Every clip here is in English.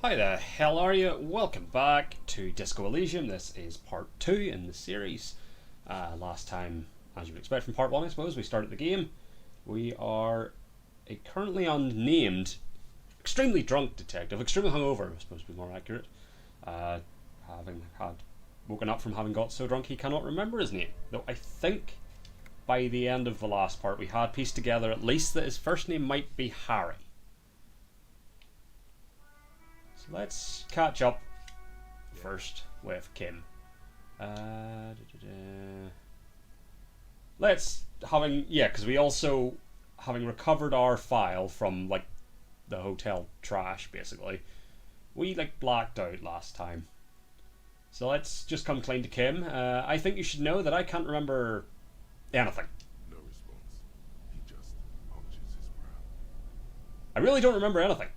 Hi there, hell are you? Welcome back to Disco Elysium. This is part 2 in the series. Last time, as you would expect from part 1 I suppose, we started the game. We are a currently unnamed, extremely drunk detective, extremely hungover I suppose to be more accurate. Having had woken up from having got so drunk he cannot remember his name. Though I think by the end of the last part we had pieced together at least that his first name might be Harry. Let's catch up first with Kim. Let's because we also, having recovered our file from like the hotel trash, basically, we like blacked out last time. So let's just come clean to Kim. I think you should know that I can't remember anything. No response. He just arches his brow. I really don't remember anything.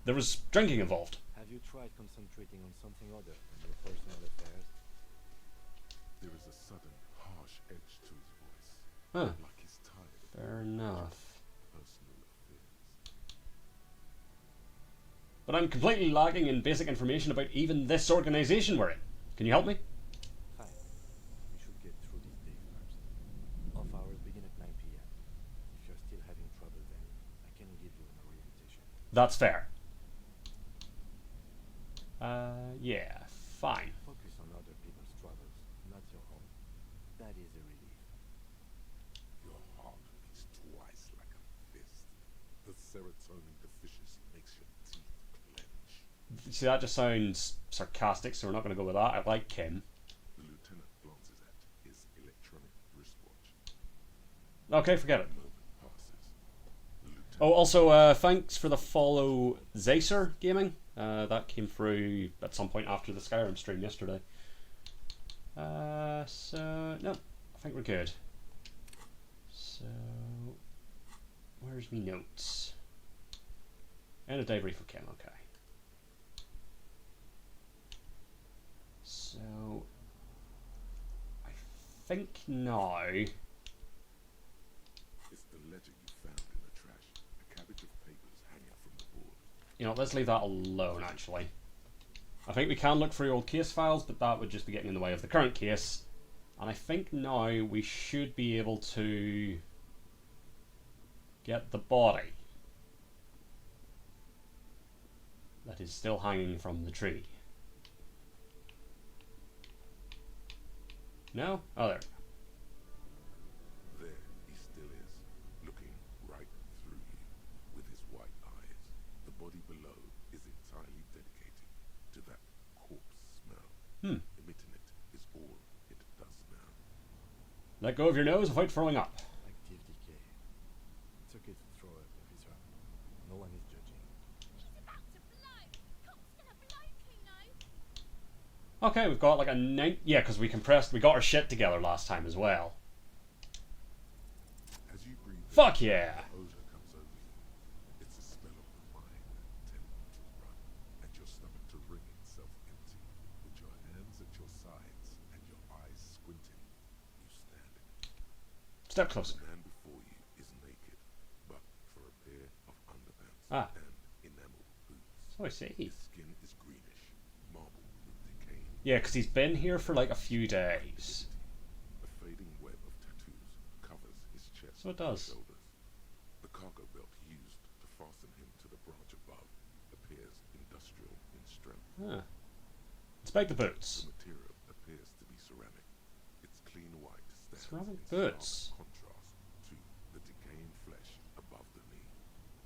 There was drinking involved. Have you tried concentrating on something other than your personal affairs? There is a sudden, harsh edge to his voice. Huh. Like he's tired of Fair enough. personal affairs. But I'm completely lacking in basic information about even this organisation we're in. Can you help me? Fine. We should get through this day first. Off hours begin at 9 p.m. If you're still having trouble then, I can give you an orientation. That's fair. Yeah, fine. Focus on other people's troubles, not your own. That is a relief. Your heart beats twice like a fist. The serotonin deficiency makes your teeth clench. See, that just sounds sarcastic, so we're not going to go with that. I like Kim. The lieutenant glances at his electronic wristwatch. Okay, forget it. A moment passes. The lieutenant Oh, also, thanks for the follow, Zacer Gaming. That came through at some point after the Skyrim stream yesterday. So, no, I think we're good. So, where's me notes? End of day brief for Kim, okay. So, I think now... It's the ledger you found in the trash. A cabbage of papers hanging from the board. You know, let's leave that alone, actually. I think we can look through old case files, but that would just be getting in the way of the current case. And I think now we should be able to get the body that is still hanging from the tree. No? Oh, there. There he still is, looking right through you with his white eyes. The body below is entirely dedicated to that corpse smell. Emitting it is all it does now. Let go of your nose without throwing up. Active decay. It's okay to throw up, officer. No one is judging. He's about to blow! Cops gonna blow, Kuno! Okay, we've got like a yeah, because we got our shit together last time as well. As you breathe, Fuck yeah! the odor comes over you. It's a smell of the mind tempting to run, and your stomach to wring itself empty. With your hands at your sides and your eyes squinting, you stand. Step closer. The man before you is naked, but for a pair of underpants Ah. and enamel boots. So I see. His skin is greenish, marbled with decaying. Yeah, because he's been here for like a few days. A fading web of tattoos covers his chest So it and does. shoulders. The cargo belt used to fasten him to the branch above appears industrial in strength. Ah. Inspect the boots. The material appears to be ceramic. Its clean white stands Ceramic in boots. stark contrast to the decaying flesh above the knee.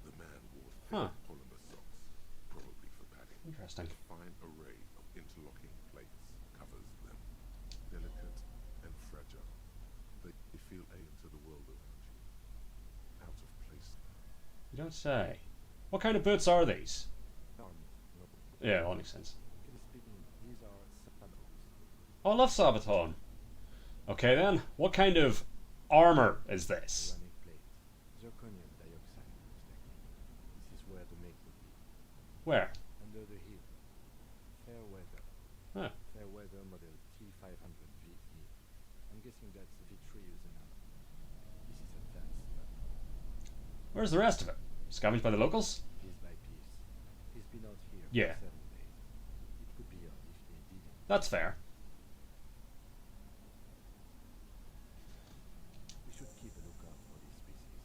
The man wore Huh. thick polymer socks, probably for padding. Interesting. A fine array of interlocking plates covers them. Delicate and fragile, they feel alien to the world around you. Out of place now. You don't say. What kind of boots are these? Army, noble. Yeah, well, that makes sense. Strictly speaking, these are sabots. Oh, I love Sabaton. Okay then, what kind of armor is this? Ceramic plate. Zirconium dioxide, most likely. This is where the make would be. Where? Under the hill. Fair weather. Huh. Fair weather model T500VE. I'm guessing that's vitreous enamel. This is advanced stuff. Where's the rest of it? Scavenged by the locals? Piece by piece. He's been out here Yeah. for 7 That's fair. We should keep a lookout for these species.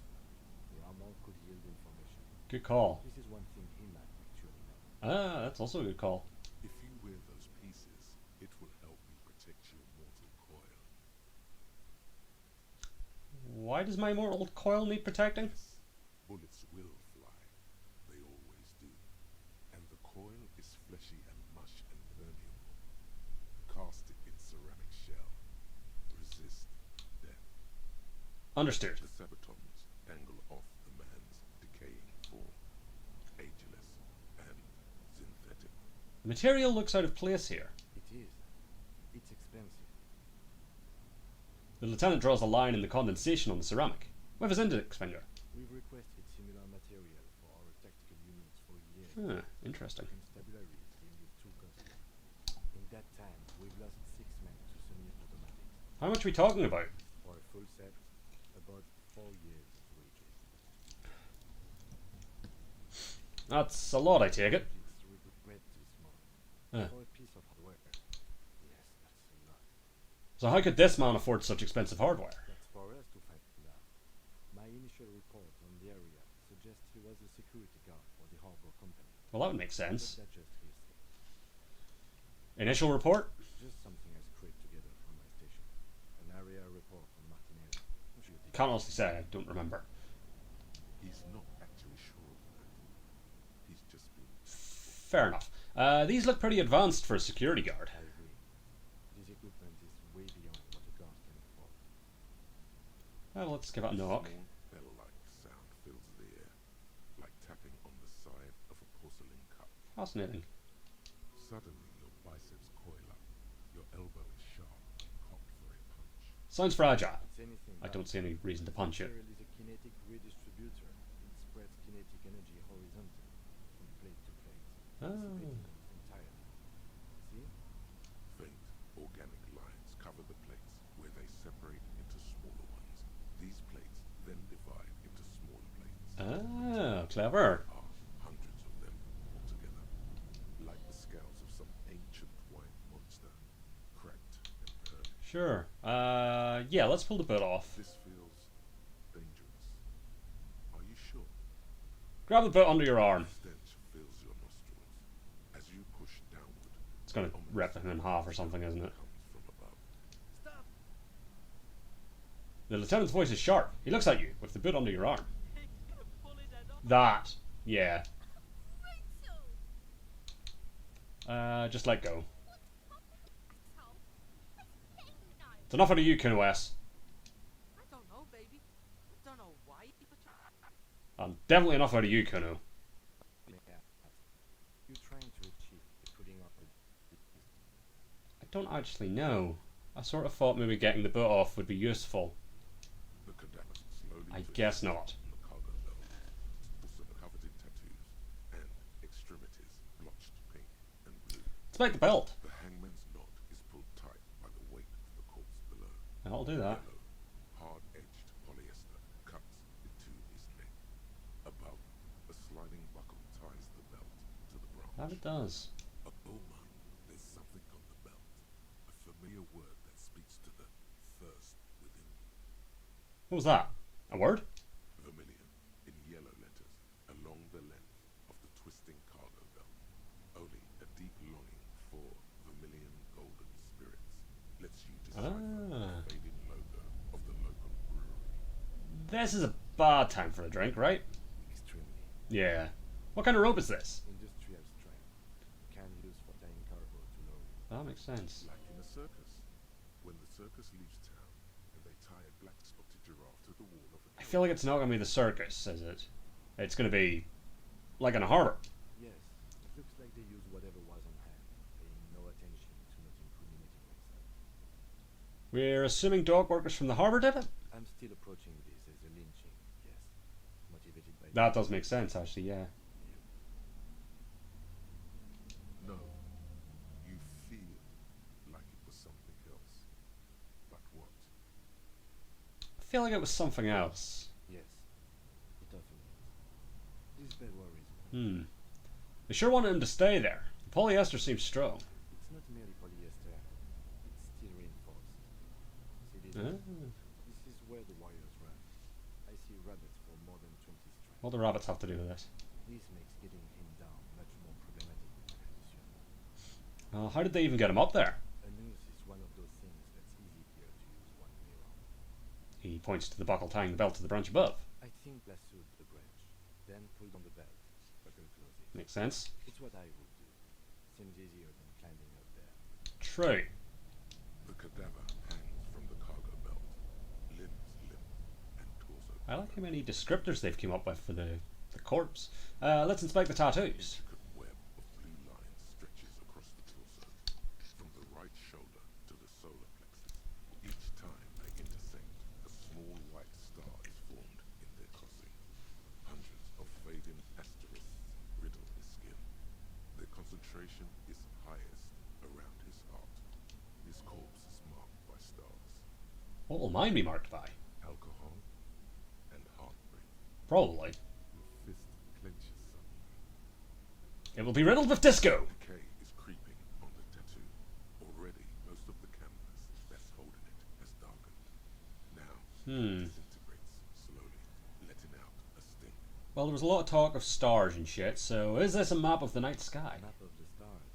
The armor could yield information. Good call. This is one thing he might actually know. Ah, that's also a good call. If you wear those pieces, it will help me protect your mortal coil. Why does my mortal coil need protecting? Yes, bullets will fly. They always do. And the coil is fleshy and mush and permeable. Cast it in ceramic shell. Resist death. Understood. The sabatons dangle off the man's decaying form. Ageless and synthetic. The material looks out of place here. It is. It's expensive. The lieutenant draws a line in the condensation on the ceramic, with his index finger. We've requested similar material for our tactical units for years. Interesting. Constabulary is deemed it too costly. In that time, we've lost 6 men to semi-automatics. How much are we talking about? For a full set, about 4 years' wages. That's a lot, I take it. It's regret too small. Huh. For a piece of hardware. Yes, that's a lot. So how could this man afford such expensive hardware? That's for us to find out. My initial report on the area suggests he was a security guard for the harbor company. Well, that would make But sense. that's just hearsay. Initial report? Just something I scraped together from my station. An area report on Martinez. Can't honestly say, I don't remember. He's not actually sure of that. He's just been Fair enough. These look pretty advanced for a security guard. I agree. This equipment is way beyond what a guard can afford. Well, let's give it a knock. small bell-like sound fills the air, like tapping on the side of a porcelain cup. Fascinating. Suddenly, your biceps coil up. Your elbow is sharp, cocked for a punch. Sounds fragile. It's anything I but. don't see any reason to punch it. Material is a kinetic redistributor. It spreads kinetic energy horizontally from plate to plate, dissipating it entirely. See? Faint, organic lines cover the plates, where they separate into smaller ones. These plates then divide into smaller plates. Ah, clever. There are hundreds of them altogether, like the scales of some ancient white monster, cracked and curved. Sure. Yeah, let's pull the boot off. This feels dangerous. Are you sure? Grab the boot under your arm. Stench fills your nostrils. As you push downward, It's gonna rip him in half or something, isn't it? comes from above. Stop! The lieutenant's voice is sharp. He looks at you with the boot under your arm. You're gonna pull his head off. That. Yeah. Rachel! Just let go. What's asshole? Let's get him now. It's enough out of you, Kuno-S. I don't know, baby. I don't know why, but And definitely enough out of you, Kuno. Yeah. You're trying to achieve putting up a. I don't actually know. I sort of thought maybe getting the boot off would be useful. The cadaver slowly I twitches guess not. on the cargo belt, also covered in tattoos, and extremities blotched pink and blue. Let's make the belt. The hangman's knot is pulled tight by the weight of the corpse below. I'll do that. Yellow, hard-edged polyester cuts into his neck. Above, a sliding buckle ties the belt to the branch. That it does. A boma. There's something on the belt. A familiar word that speaks to the thirst within you. What was that? A word? Vermilion, in yellow letters, along the length of the twisting cargo belt. Only a deep longing for vermilion golden spirits lets you decipher Ah. the faded logo of the local brewery. This is a bad time for a drink, right? Extremely. Yeah. What kind of rope is this? Industrial strength. Can use for tying cargo to lorry. That makes sense. Like in a circus. When the circus leaves town and they tie a black-spotted giraffe to the wall of a I feel like it's not going to be the circus, is it? It's going to be like in a harbour. Yes, it looks like they use whatever was on hand, paying no attention to not incriminating themselves. We're assuming dock workers from the harbour did it? I'm still approaching this as a lynching, yes. Motivated by That does make sense, actually, yeah. No. You feel like it was something else. But what? I feel like it was something else. Yes, it often is. This bed worries me. They sure wanted him to stay there. The polyester seems strong. It's not merely polyester. Ah. This is where the wires run. I see rabbits for more than 20 strands. What do rabbits have to do with this? This makes getting him down much more problematic than I had assumed. How did they even get him up there? A noose is one of those things that's easier to use one way around. He points to the buckle tying the belt to the branch above. I think lassoed the branch, then pulled on the belt, buckle close it. Makes sense. It's what I would do. Seems easier than climbing up there. True. The cadaver hangs from the cargo belt, limbs limp, and torso. I like how many descriptors they've come up with for the corpse. Let's inspect the tattoos. Intricate web of blue lines stretches across the torso, from the right shoulder to the solar plexus. Each time they intersect, a small white star is formed in their crossing. Hundreds of fading asterisks riddle his skin. Their concentration is highest around his heart. His corpse is marked by stars. What will mine be marked by? Alcohol and heartbreak. Probably. Your fist clenches suddenly. It will be riddled with disco. Decay is creeping on the tattoo. Already, most of the canvas that's holding it has darkened. Now, it disintegrates slowly, letting out a stink. Well, there was a lot of talk of stars and shit, so is this a map of the night sky? Map of the stars.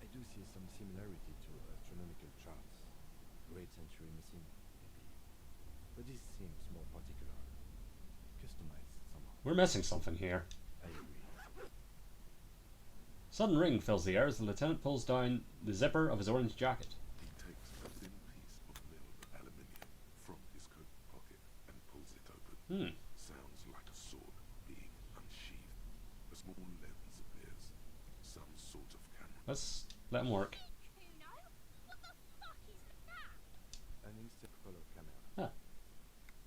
I do see some similarity to astronomical charts. Great century missing, maybe. But this seems more particular. Customized somehow. We're missing something here. I agree. Sudden ring fills the air as the lieutenant pulls down the zipper of his orange jacket. He takes a thin piece of milled aluminium from his coat pocket and pulls it open. Sounds like a sword being unsheathed. A small lens appears. Some sort of camera. Let's let him work. Kuno? What the fuck is that? An instant color camera.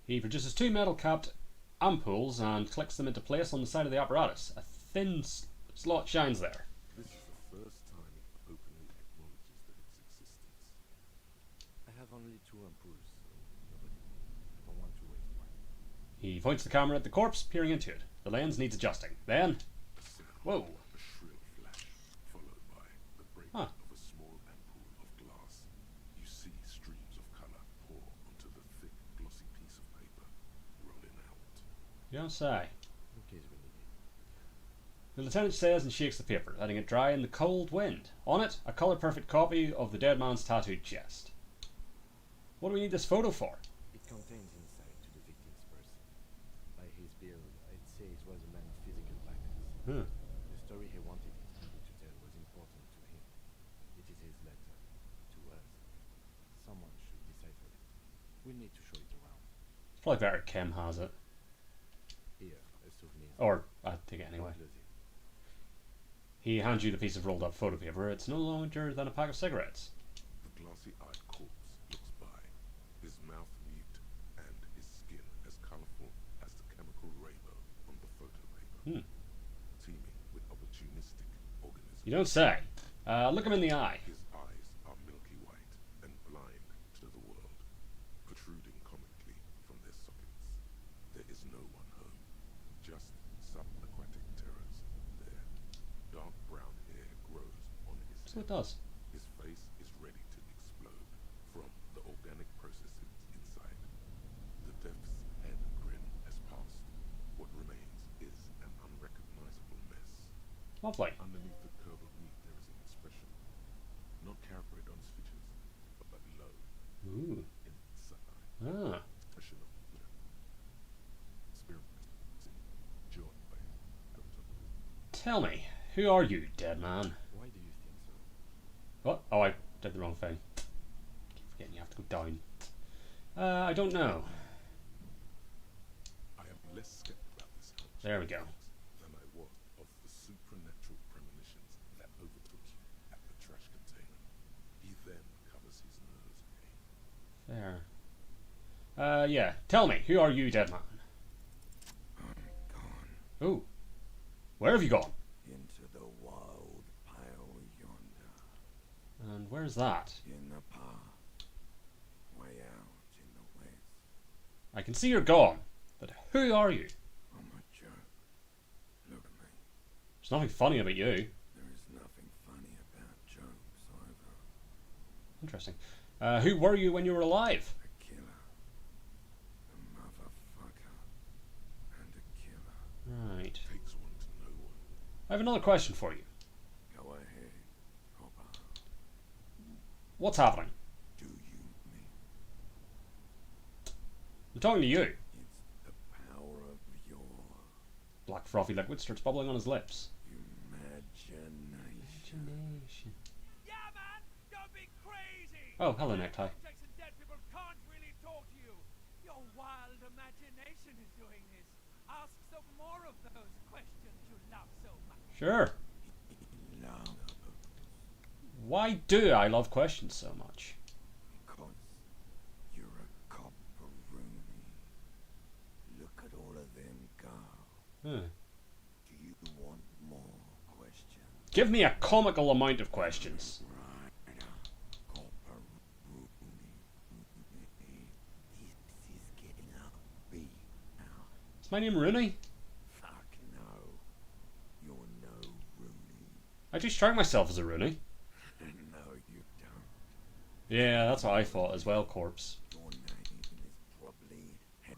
He produces two metal capped ampoules and clicks them into place on the side of the apparatus. A thin slot shines there. This is the first time it openly acknowledges that its existence. I have only 2 ampoules, so nobody. I don't want to waste one. He points the camera at the corpse, peering into it. The lens needs adjusting. Then, A sound, whoa. a shrill flash, followed by the breaking Huh. of a small ampoule of glass. You see streams of color pour onto the thick, glossy piece of paper, rolling out. You don't say. In case we need it. The lieutenant says and shakes the paper, letting it dry in the cold wind. On it, a colour-perfect copy of the dead man's tattooed chest. What do we need this photo for? It contains insight to the victim's person. By his build, I'd say it was a man of physical violence. The story he wanted his people to tell was important to him. It is his letter to us. Someone should decipher it. We'll need to show it around. It's probably better Kim has it. Here, a souvenir. Or, I take it anyway. Elysium. He hands you the piece of rolled up photo paper. It's no larger than a pack of cigarettes. The glassy-eyed corpse looks by, his mouth mute and his skin as colorful as the chemical rainbow on the photo paper. Teeming with opportunistic organisms. You don't say. Look him in the eye. His eyes are milky white and blind to the world, protruding comically from their sockets. There is no one home, just subaquatic terrors there. Dark brown hair grows on his So it head. does. His face is ready to explode from the organic processes inside. The death's head grin has passed. What remains is an unrecognizable mess. Lovely. Underneath the curve of meat there is an expression. Not characterized on his features, but low, Ooh. inside. Ah. Expression of experiencing joy. Tell me, who are you, dead man? Why do you think so? What? Oh, I did the wrong thing. Keep forgetting you have to go down. I don't know. I am less skeptical about this hunch There we go. than I was of the supernatural premonitions that overtook you at the trash container. He then covers his nose again. There. Yeah. Tell me, who are you, dead man? I'm gone Ooh. Where have you gone? into the wild pale yonder, And where's that? in the path, way out in the west. I can see you're gone, but who are you? I'm a joke. Look at me. There's nothing funny about you. There is nothing funny about jokes either. Interesting. Who were you when you were alive? A killer. A motherfucker. And a killer. Right. Takes one to know one. I have another question for you. Go ahead, Hopper. What's happening? Do you mean I'm talking to you. it's the power of your Black frothy liquid starts bubbling on his lips. imagination? Yeah, man! Don't be crazy! Oh, hello, Necktie. Objects and dead people can't really talk to you. Your wild imagination is doing this. Ask some more of those questions you love so much. Sure. Love. Why do I love questions so much? Because you're a copperoonie. Look at all of them go. Huh. Do you want more questions? Give me a comical amount of questions. Right. Copperoonie. This is getting upbeat now. Is my name Rooney? Fuck no. You're no Rooney. I do strike myself as a Rooney. No, you don't. Yeah, that's what I thought as well, corpse. Your name is probably Harry.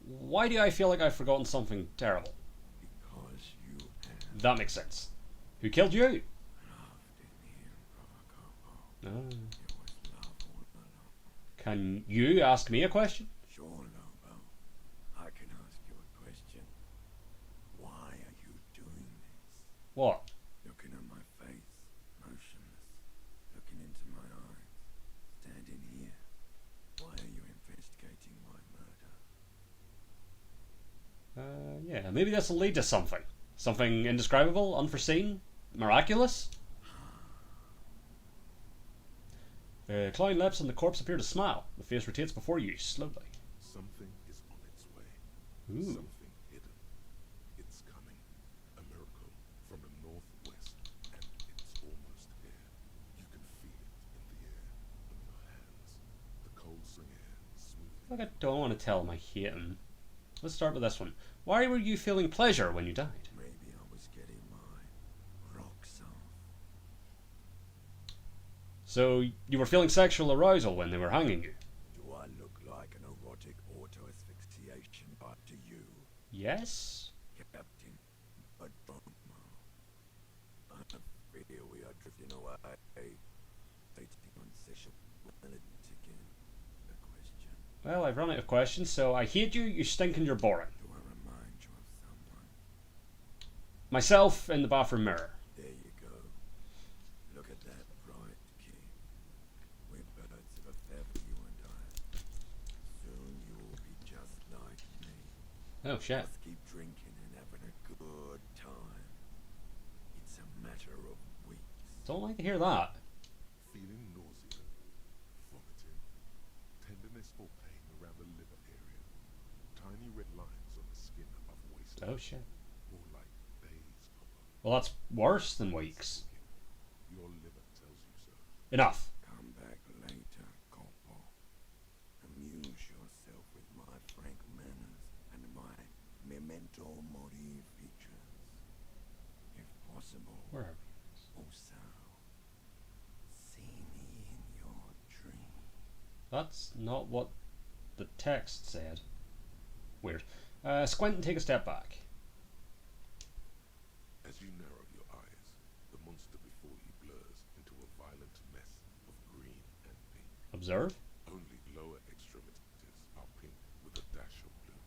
Why do I feel like I've forgotten something terrible? Because you have That makes sense. Who killed you? loved in him, Brother Copo. Oh. It was love all along. Can you ask me a question? Sure, Lobo. I can ask you a question. Why are you doing this? What? Looking at my face, motionless. Looking into my eyes. Standing here. Why are you investigating my murder? Yeah, maybe this will lead to something. Something indescribable, unforeseen, miraculous? The clawing lips and the corpse appear to smile. The face rotates before you, slowly. Something is on its way. Ooh. Something hidden. It's coming. A miracle from the northwest, and it's almost here. You can feel it in the air, on your hands. The cold spring air smoothing. Like I don't want to tell him I hate him. Let's start with this one. Why were you feeling pleasure when you died? Maybe I was getting my rocks off. So you were feeling sexual arousal when they were hanging you? Do I look like an erotic auto-asphyxiation bot to you, Yes? Captain? I don't know. I fear we are drifting away. Dating on sexual analytic again. A question. Well, I've run out of questions, so I hate you, you stink and you're boring. Do I remind you of someone? Myself in the bathroom mirror. There you go. Look at that bright key. We're birds of a feather, you and I. Soon you will be just like me. Oh shit. Just keep drinking and having a good time. It's a matter of weeks. Don't like to hear that. Feeling nausea, vomiting, tenderness or pain around the liver area, tiny red lines on the skin above waist. Oh shit. More like days, Papa. Well, that's worse than weeks. Your liver tells you so. Enough. Come back later, Corpo. Amuse yourself with my frank manners and my memento mori features. If possible, Where are also, see me in your dream. we? That's not what the text said. Weird. Squint and take a step back. As you narrow your eyes, the monster before you blurs into a violent mess of green and pink. Observe. Only lower extremities are pink with a dash of blue.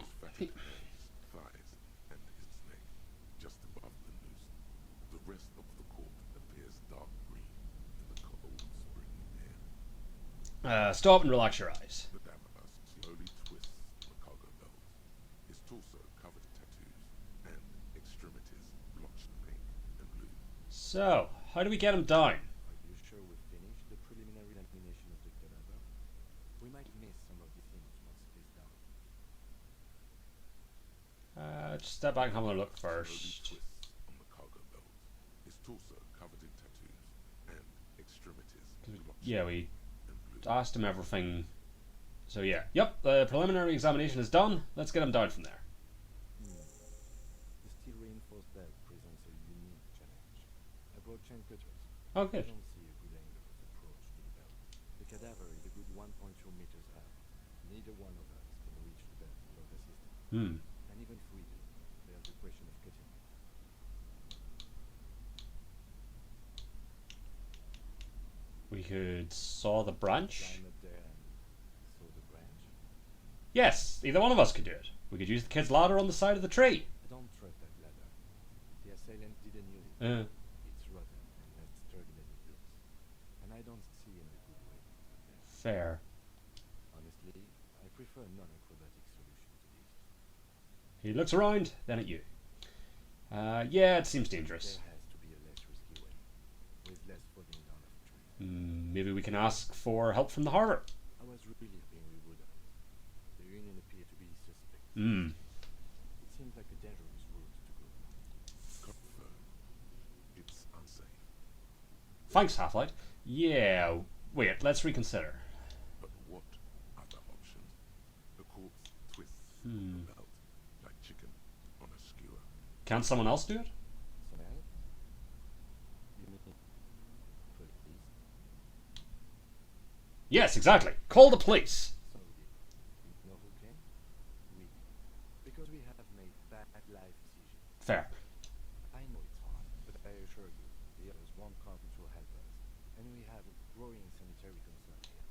His fatty hands, thighs, and his neck, just above the noose. The rest of the corpse appears dark green in the cold spring air. Stop and relax your eyes. The Damas slowly twists on the cargo belt. His torso covered in tattoos and extremities blotched pink and blue. So, how do we get him down? Are you sure we finished the preliminary examination of the cadaver? We might miss some of the things once it is done. Just step back and have a look Slowly first. twists on the cargo belt. His torso covered in tattoos and extremities blotched Yeah, we and blue. asked him everything. So yeah. Yep, the preliminary examination is done. Let's get him down from there. The steel reinforced belt presents a unique challenge. I brought chain cutters. Oh, I good. don't see a good angle of The cadaver is a good 1.2 meters high. Neither one of us can reach the belt without assistance. Hmm. And even if we do, there's the question of cutting it. We could saw the branch. Climb up there and saw the branch. Yes, either one of us could do it. We could use the kid's ladder on the side of the tree. I don't trust that ladder. The assailant didn't use it. Uh, It's rotten and less sturdy than it looks. And I don't see any good way up there. fair. Honestly, I prefer a non-acrobatic solution to this. He looks around, then at you. Yeah, it seems dangerous. There has to be a less risky way, with less falling down of trees. Maybe we can ask for help from the harbour. I was really hoping we wouldn't. The Union appeared to be suspect. It seemed like a dangerous route to go. Confirm. It's unsafe. Thanks, Half-Light. Yeah, wait, let's reconsider. But what other options? The corpse twists the belt like chicken on a skewer. Can't someone else do it? Someone else? You mean police? Yes, exactly. Call the police. So you know who can? We. Because we have made bad life decisions. Fair. I know it's hard, but I assure you, the others won't come to help us. And we have a growing sanitary concern here.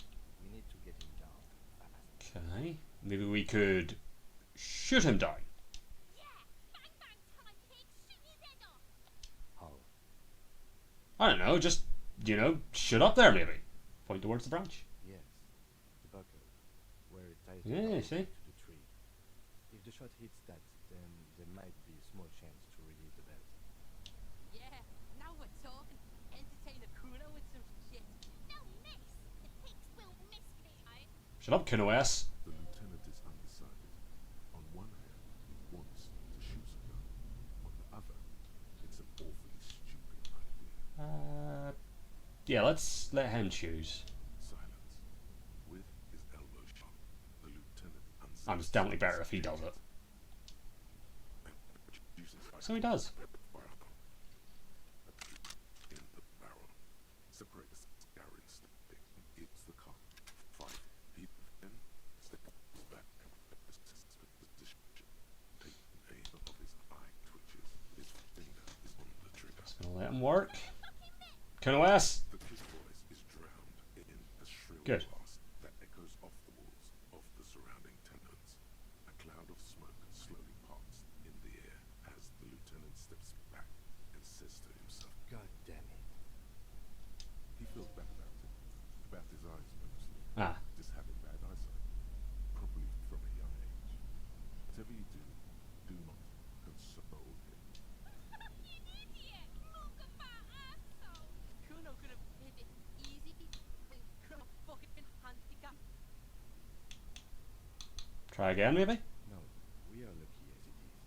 We need to get him down fast. Okay. Maybe we could shoot him down. Yeah! Bang bang time, kid! Shoot his head off! How? I don't know, just, shoot up there maybe. Point towards the branch. Yes, the buckle, where it ties Yeah, the bow see? to the tree. If the shot hits that, then there might be a small chance to release the belt. Yeah, now we're talking. Entertain a Kuno with some shit. No miss! The pigs will miss me. Shut up, Kuno S. The lieutenant is undecided. On one hand, he wants to shoot some gun. On the other, it's an awfully stupid idea. Yeah, let's let him choose. Silence. With his elbow shot, the lieutenant unzips And it's definitely better if he does it. So he does. In the barrel. Separate the scarring stick. It's the cock. Five. He then steps back. Position. Take aim of his eye twitches. His finger is on the trigger. Just gonna let him work. Kuno S. The kid's voice is drowned in a shrill Good. blast that echoes off the walls of the surrounding tenements. A cloud of smoke slowly parts in the air as the lieutenant steps back and says to himself, God damn it. he feels bad about his eyes mostly. Ah, Just having bad eyesight, probably from a young age. Whatever you do, do not console him. You idiot! Mugabar asshole! Kuno could have hit it easy with Kuno fucking handicap. try again maybe? No, we are lucky as it is.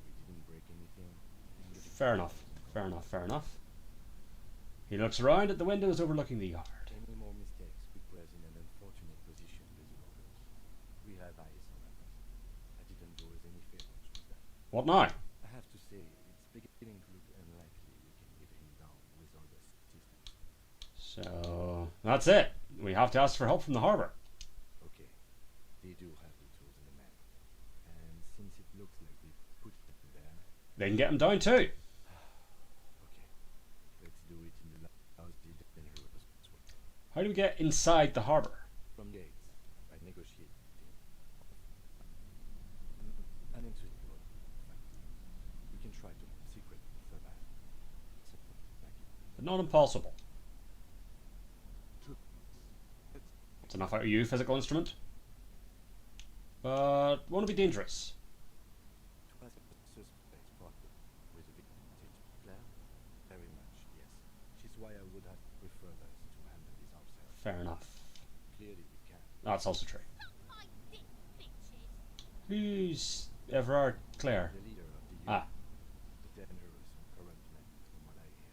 We didn't break anything. and the Fair enough. Fair enough, fair enough. He looks around at the windows overlooking the yard. Any more mistakes could put us in an unfortunate position with the rovers. We have eyes on us. I didn't do us any favors with that. What now? I have to say, it's beginning to look unlikely we can get him down with all the assistance. So, that's it. We have to ask for help from the harbour. Okay, they do have the tools and the men. And since it looks like we put them there, They can get him down too. okay, let's do it in the lousy, dangerous way. How do we get inside the harbour? From gates, by negotiating. Unenthusiastic. We can try to secret survive. Something like it. But not impossible. It's enough out of you, physical instrument. But won't it be dangerous? To ask a suspect partner with a victim, Claire? Very much, yes. Which is why I would have preferred us to handle this ourselves. Fair enough. Clearly we can. That's also true. Suck my dick, bitches! Who's Everard Clare? The leader of the union. Ah, A dangerous and corrupt man, from what I hear.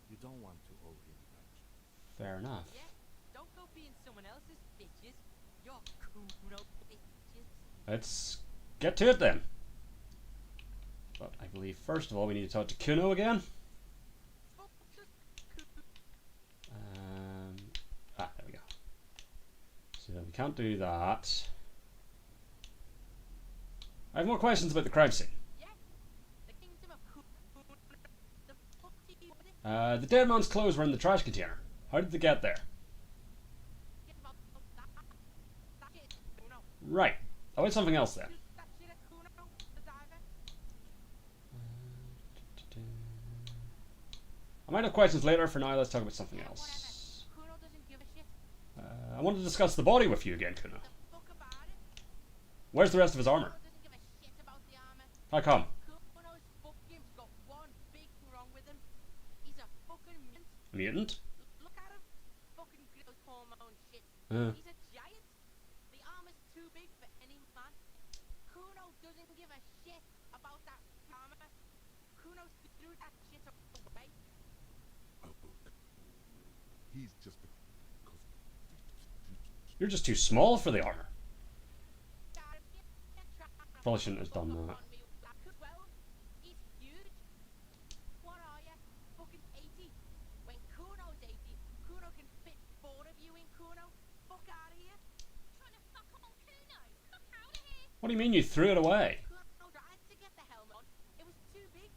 You don't want to owe him much. fair enough. Yeah, don't go being someone else's bitches. You're Kuno bitches. Let's get to it then. But I believe first of all we need to talk to Kuno again. Fuck the There we go. we can't do that. I have more questions about the crime scene. Yeah? The kingdom of the fuck do you want it? The dead man's clothes were in the trash container. How did they get there? Get about that shit, Kuno. Right. Oh, it's something else there. That shit at Kuno, the diver. I might have questions later. For now, let's talk about something Yeah, else. whatever. Kuno doesn't give a shit. I want to discuss the body with you again, Kuno. The fuck about it. Where's the rest of his armor? Kuno doesn't give a shit about the armor. How come? Kuno's fucking got one big thing wrong with him. He's a fucking mutant. Mutant? Look at him. Fucking growth hormone shit. Uh. He's a giant. The armor's too big for any man. Kuno doesn't give a shit about that armor. Kuno threw that shit away. Oh, he's just because You're just too small for the armor. Probably shouldn't have done that. Well, he's huge. What are you? Fucking 80? When Kuno's 80, Kuno can fit 4 of you in Kuno. Fuck out of here. Trying to fuck on Kuno. Fuck out of here. What do you mean you threw it away? Kuno tried to get the helmet on. It was too big.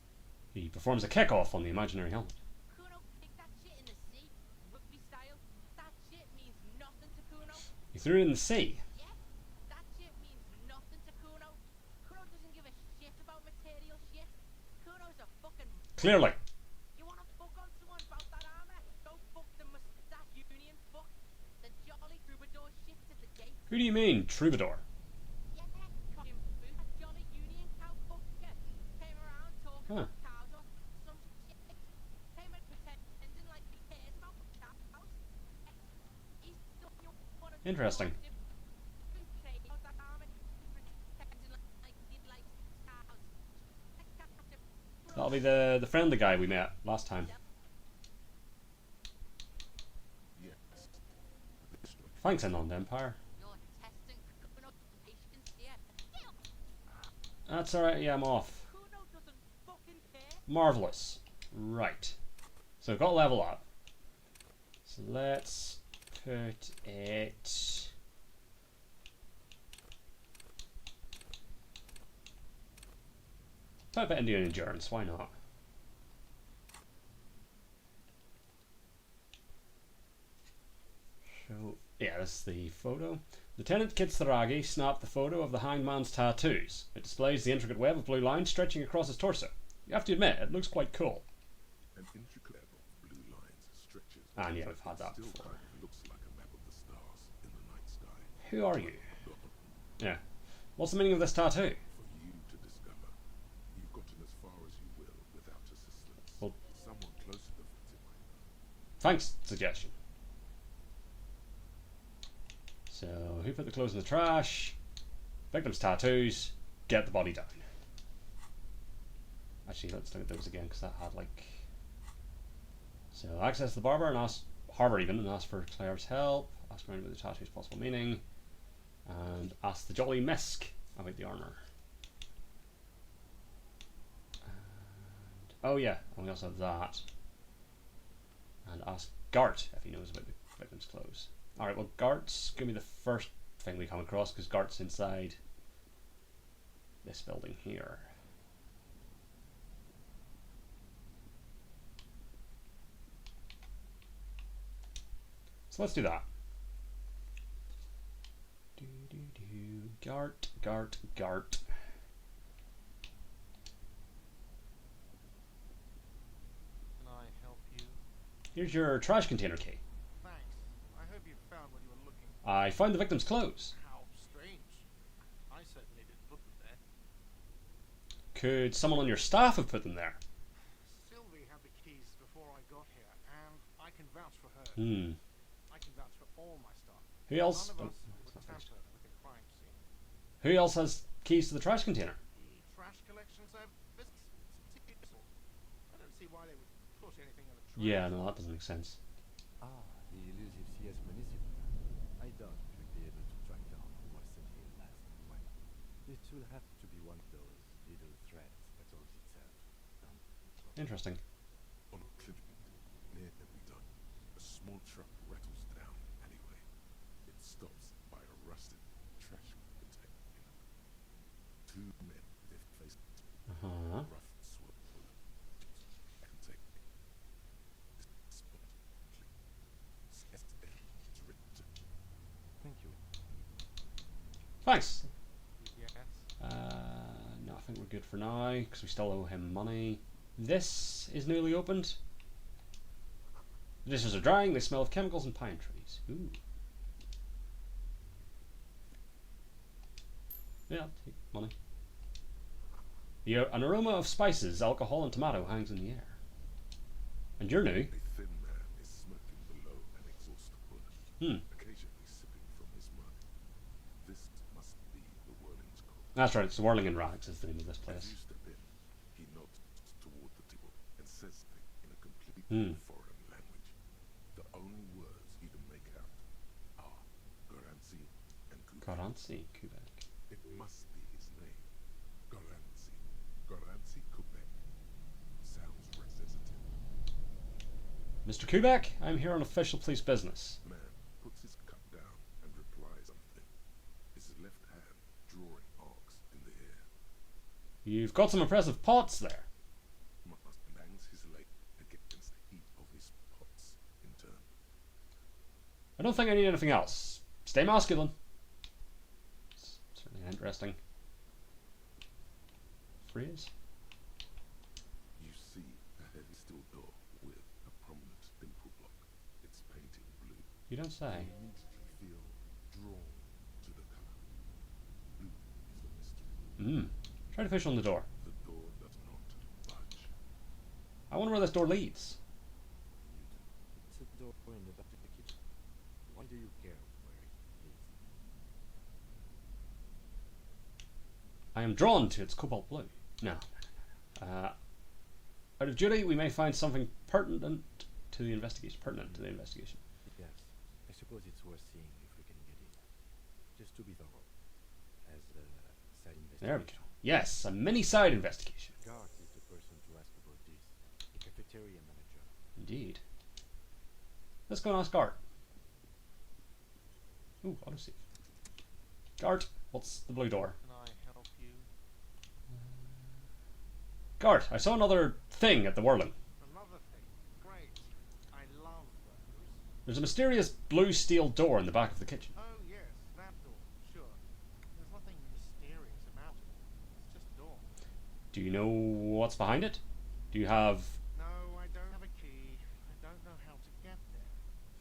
He performs a kickoff on the imaginary helmet. Kuno kicked that shit in the sea. Rugby style. That shit means nothing to Kuno. He threw it in the sea. Yeah, that shit means nothing to Kuno. Kuno doesn't give a shit about material shit. Kuno's a fucking... Clearly. You wanna fuck on someone about that armor? Go fuck the mustache union fuck. The jolly troubadour shit at the gate. Who do you mean, troubadour? Yeah, fucking boot. That jolly union cow fucker. Came around talking Huh. about cows or some shit. Came and pretending like he cares about cows. He's done your one of the Interesting. crazy about that armor. Pretending like he likes cows. That'll be the friendly guy we met last time. yes. This one. Thanks, Inland Empire. You're testing Kuno's patience here. That's alright, yeah, I'm off. Kuno doesn't fucking care. Marvellous. Right. So we've got to level up. So let's put it... Put a bit into endurance, why not? So, yeah, this is the photo. Lieutenant Kitsuragi snapped the photo of the hanged man's tattoos. It displays the intricate web of blue lines stretching across his torso. You have to admit, it looks quite cool. An intricate web of blue lines stretches. And yeah, we've had that Still before. kind of looks like a map of the stars in the night sky. Who are you? Yeah. What's the meaning of this tattoo? For you to discover. You've gotten as far as you will without assistance. Well- Someone close to the victim might know. Thanks, suggestion. So, who put the clothes in the trash? Victim's tattoos. Get the body down. Actually, let's look at those again, because that had like... So, access the barber and ask... Harbour even, and ask for Claire's help. Ask around about the tattoo's possible meaning. And ask the Jolly Misk about the armour. And, oh yeah, and we also have that. And ask Gart if he knows about the victim's clothes. Alright, well Gart's going to be the first thing we come across, because Gart's inside this building here. So let's do that. Gart, Gart, Gart. Can I help you? Here's your trash container key. Thanks. I hope you found what you were looking for. I found the victim's clothes. How strange. I certainly didn't put them there. Could someone on your staff have put them there? Sylvie had the keys before I got here, and I can vouch for her. Hmm. I can vouch for all my staff. Who else? None Oh, of us that's would not finished. tamper with a crime scene. Who else has keys to the trash container? The trash collection service? I don't see why they would put anything in the trash. Yeah, no, that doesn't make sense. Ah, the elusive CS Elysium. I doubt we will be able to track down who was sent here last. Well, it should have to be one of those little threads that solves itself. Interesting. On a cliff near Every Done, a small truck rattles down an alleyway. It stops by Uh-huh. Rough sword can take this spot Thank you. Thanks. Yes. No, I think we're good for now because we still owe him money. This is newly opened. The dishes are drying. They smell of chemicals and pine trees. Ooh. Yeah, I'll take money. An aroma of spices, alcohol, and tomato hangs in the air. And you're new. A thin man is smoking below an exhaust hood, occasionally sipping from his mug. This must be the Whirling's call. That's right, it's the Whirling in Rags is the name of this As place. you step in, he nods toward the table and says something in a completely foreign language. The only words he can make out are Garanzi and Kubi. Garanzi, Quebec. It must be his name. Garanzi. Garanzi Quebec. Sounds representative. Mr. Quebec, I'm here on official police business. Man puts his cup down and replies something. His left hand drawing arcs in the air. You've got some impressive pots there. Must bangs his leg against the heat of his pots in turn. I don't think I need anything else. Stay masculine. It's certainly an interesting phrase. You see a heavy steel door with a prominent dimple block. It's painted blue. You don't say. You immediately feel drawn to the color. Blue is the mystery. Try to push on the door. The door does not budge. I wonder where this door leads. It's a door in the back of the kitchen. Why do you care where it leads? I am drawn to its cobalt blue. No. Out of duty, we may find something pertinent to the investigation. Yes. I suppose it's worth seeing if we can get in. Just to be thorough. As a side investigation. There we go. Yes, a mini side investigation. Garth is the person to ask about this. The cafeteria manager. Indeed. Let's go and ask Gart. Ooh, autosave. Gart, what's the blue door? Can I help you? Gart, I saw another thing at the Whirling. Another thing. Great. I love those. There's a mysterious blue steel door in the back of the kitchen. Oh yes, that door. Sure. There's nothing mysterious about it. It's just a door. Do you know what's behind it? Do you have... No, I don't have a key. I don't know how to get there.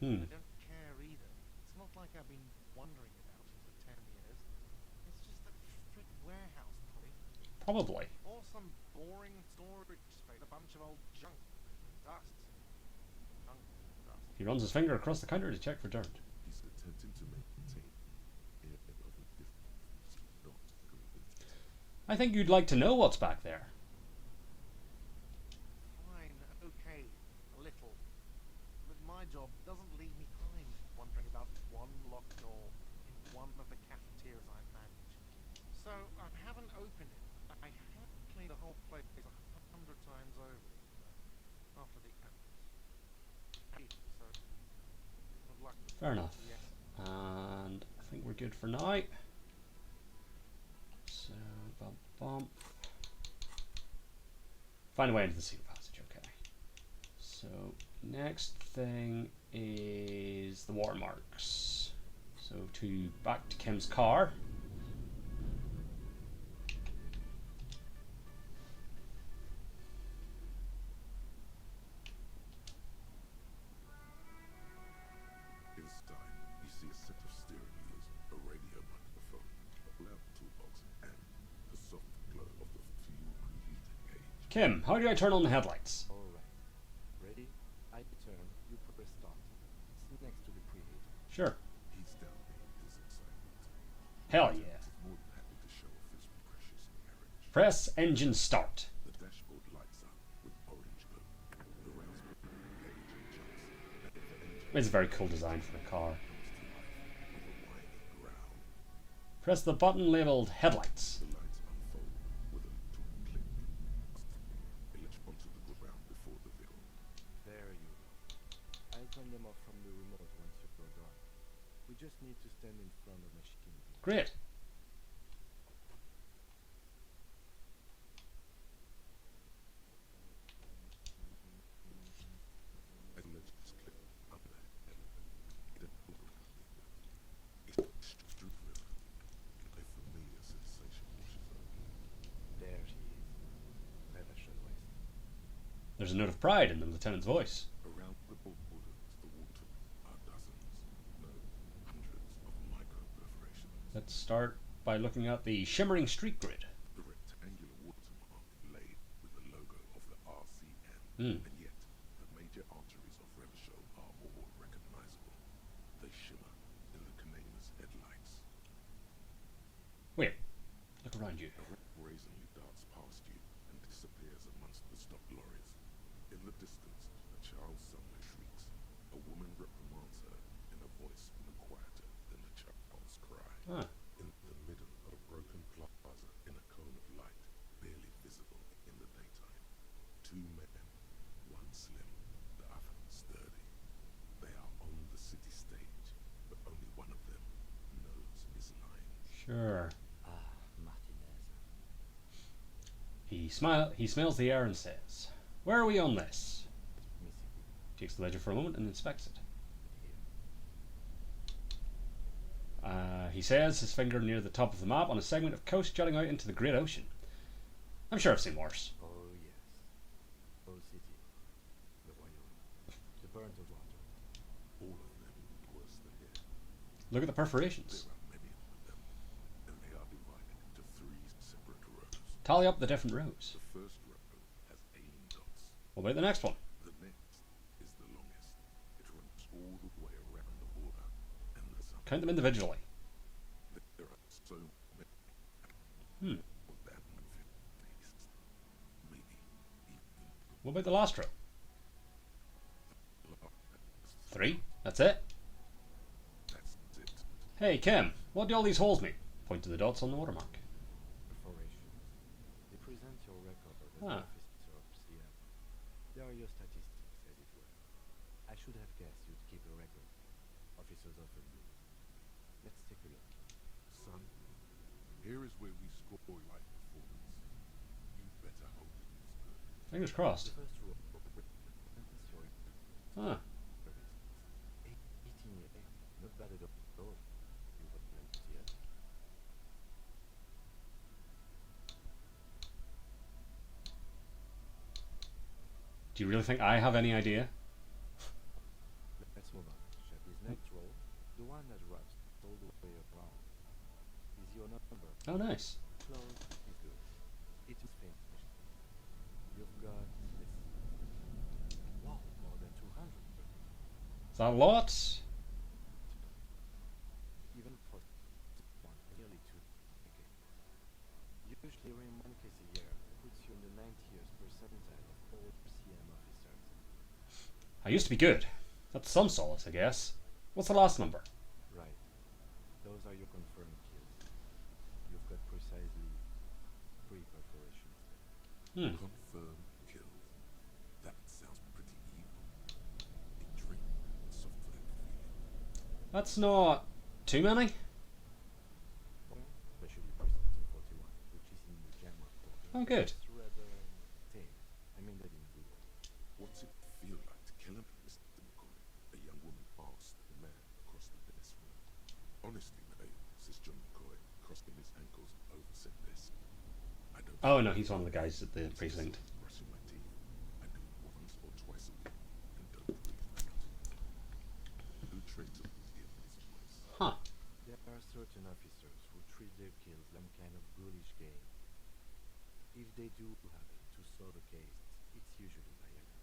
I don't care either. It's not like I've been wondering about it for 10 years. It's just a strict warehouse, probably. Probably. Or some boring storage space, a bunch of old junk and dust. Junk and dust. He runs his finger across the counter to check for dirt. He's attempting to maintain air of indifference, not convinced. I think you'd like to know what's back there. Fine, okay, a little. But my job doesn't leave me time wondering about one locked door in one of the cafeterias I manage. So I haven't opened it. I have cleaned the whole place 100 times over after the apples. So good luck with Fair that. enough. Yes. And I think we're good for now. So, bump, bump. Find a way into the secret passage, okay. So, next thing is the watermarks. So, back to Kim's car. Inside, you see a set of steering wheels, a radio microphone, a lamp toolbox, and the soft glow of the fuel preheater gauge. Kim, how do I turn on the headlights? Alright. Ready? I turn, you press start. It's next to the preheater. Sure. He's downbeat his excitement. Hell yeah. He's more than happy to show off his precious carriage. Press engine start. The dashboard lights up with orange glow. The rounds gauge jumps, and the engine It's a very cool design for a car. comes to life with a whining growl. Press the button labeled headlights. The lights unfold with a little click. They latch onto the ground before the vehicle. There you go. I'll turn them off from the remote once you're done. We just need to stand in front of machinery. Great. There's a note of pride in the lieutenant's voice. Around the borders, the water are dozens, no, hundreds of micro-perforations. Let's start by looking at the shimmering street grid. The rectangular watermark laid with the logo of the RCN, Hmm. and yet the major arteries of Relisho are all recognizable. They shimmer in the Kanema's headlights. Wait, look around you. A wreck brazenly darts past you and disappears amongst the stopped lorries. In the distance, a child somewhere shrieks. A woman reprimands her in a voice no quieter than the child's cry. Ah. In the middle of a broken plaza in a cone of light, barely visible in the daytime, two men, one slim, the other sturdy. They are on the city stage, but only one of them knows his lines. Sure. Ah, Martinez. He smells the air and says, "Where are we on this?" Missing Takes the ledger for a moment and inspects it. here. He says, his finger near the top of the map on a segment of coast jutting out into the great ocean. I'm sure I've seen worse. Oh yes. Old city. The Wyoming. The burnt of water. All of them worse than here. Look at the perforations. There are many of them, and they are divided into three separate rows. Tally up the different rows. The first row has alien dots. What about the next one? The next is the longest. It runs all the way around the border, and the sun. Count them individually. There are so many. Hmm. More than 50, maybe even What about the last row? larger. 3. That's it. That's it. Hey, Kim, what do all these holes mean? Point to the dots on the watermark. Perforations. They present your record as Ah. an officer of CM. They are your statistics, as it were. I should have guessed you'd keep a record. Officers often do. Let's take a look. Son, here is where we score life performance. You better hope it's good. Fingers The crossed. first row represents your Ah. experience. 18 years. Not bad at all. You were enthusiastic. Do you really think I have any idea? Let's move on. Shabby's next row, the one that runs all the way around, is your number. Oh, nice. Close is good. It is finished. You've got this. Wow, more than 200. Is that a lot? Even for one, nearly 2 decades. Usually, in one case a year puts you in the 90th percentile of all CM officers. I used to be good. That's some solace, I guess. What's the last number? Right. Those are your confirmed kills. You've got precisely 3 perforations there. Hmm. Confirmed kills. That sounds pretty evil. Intrigue soft that feeling. That's not too many. Well, especially percent 41, which is in the jam report. Oh, good. It's rather tame. I mean that in a good way. What's it feel like to kill him, Mr. McCoy? A young woman asked the man across the desk room. Honestly, mate, says John McCoy, crossing his ankles over said desk. I don't Oh, no, he's one of the guys at the It's precinct. just brushing my teeth. I do it once or twice a week and don't breathe out. Who trains a in this place? Huh. There are certain officers who treat their kills like some kind of ghoulish game. If they do happen to solve a case, it's usually by error.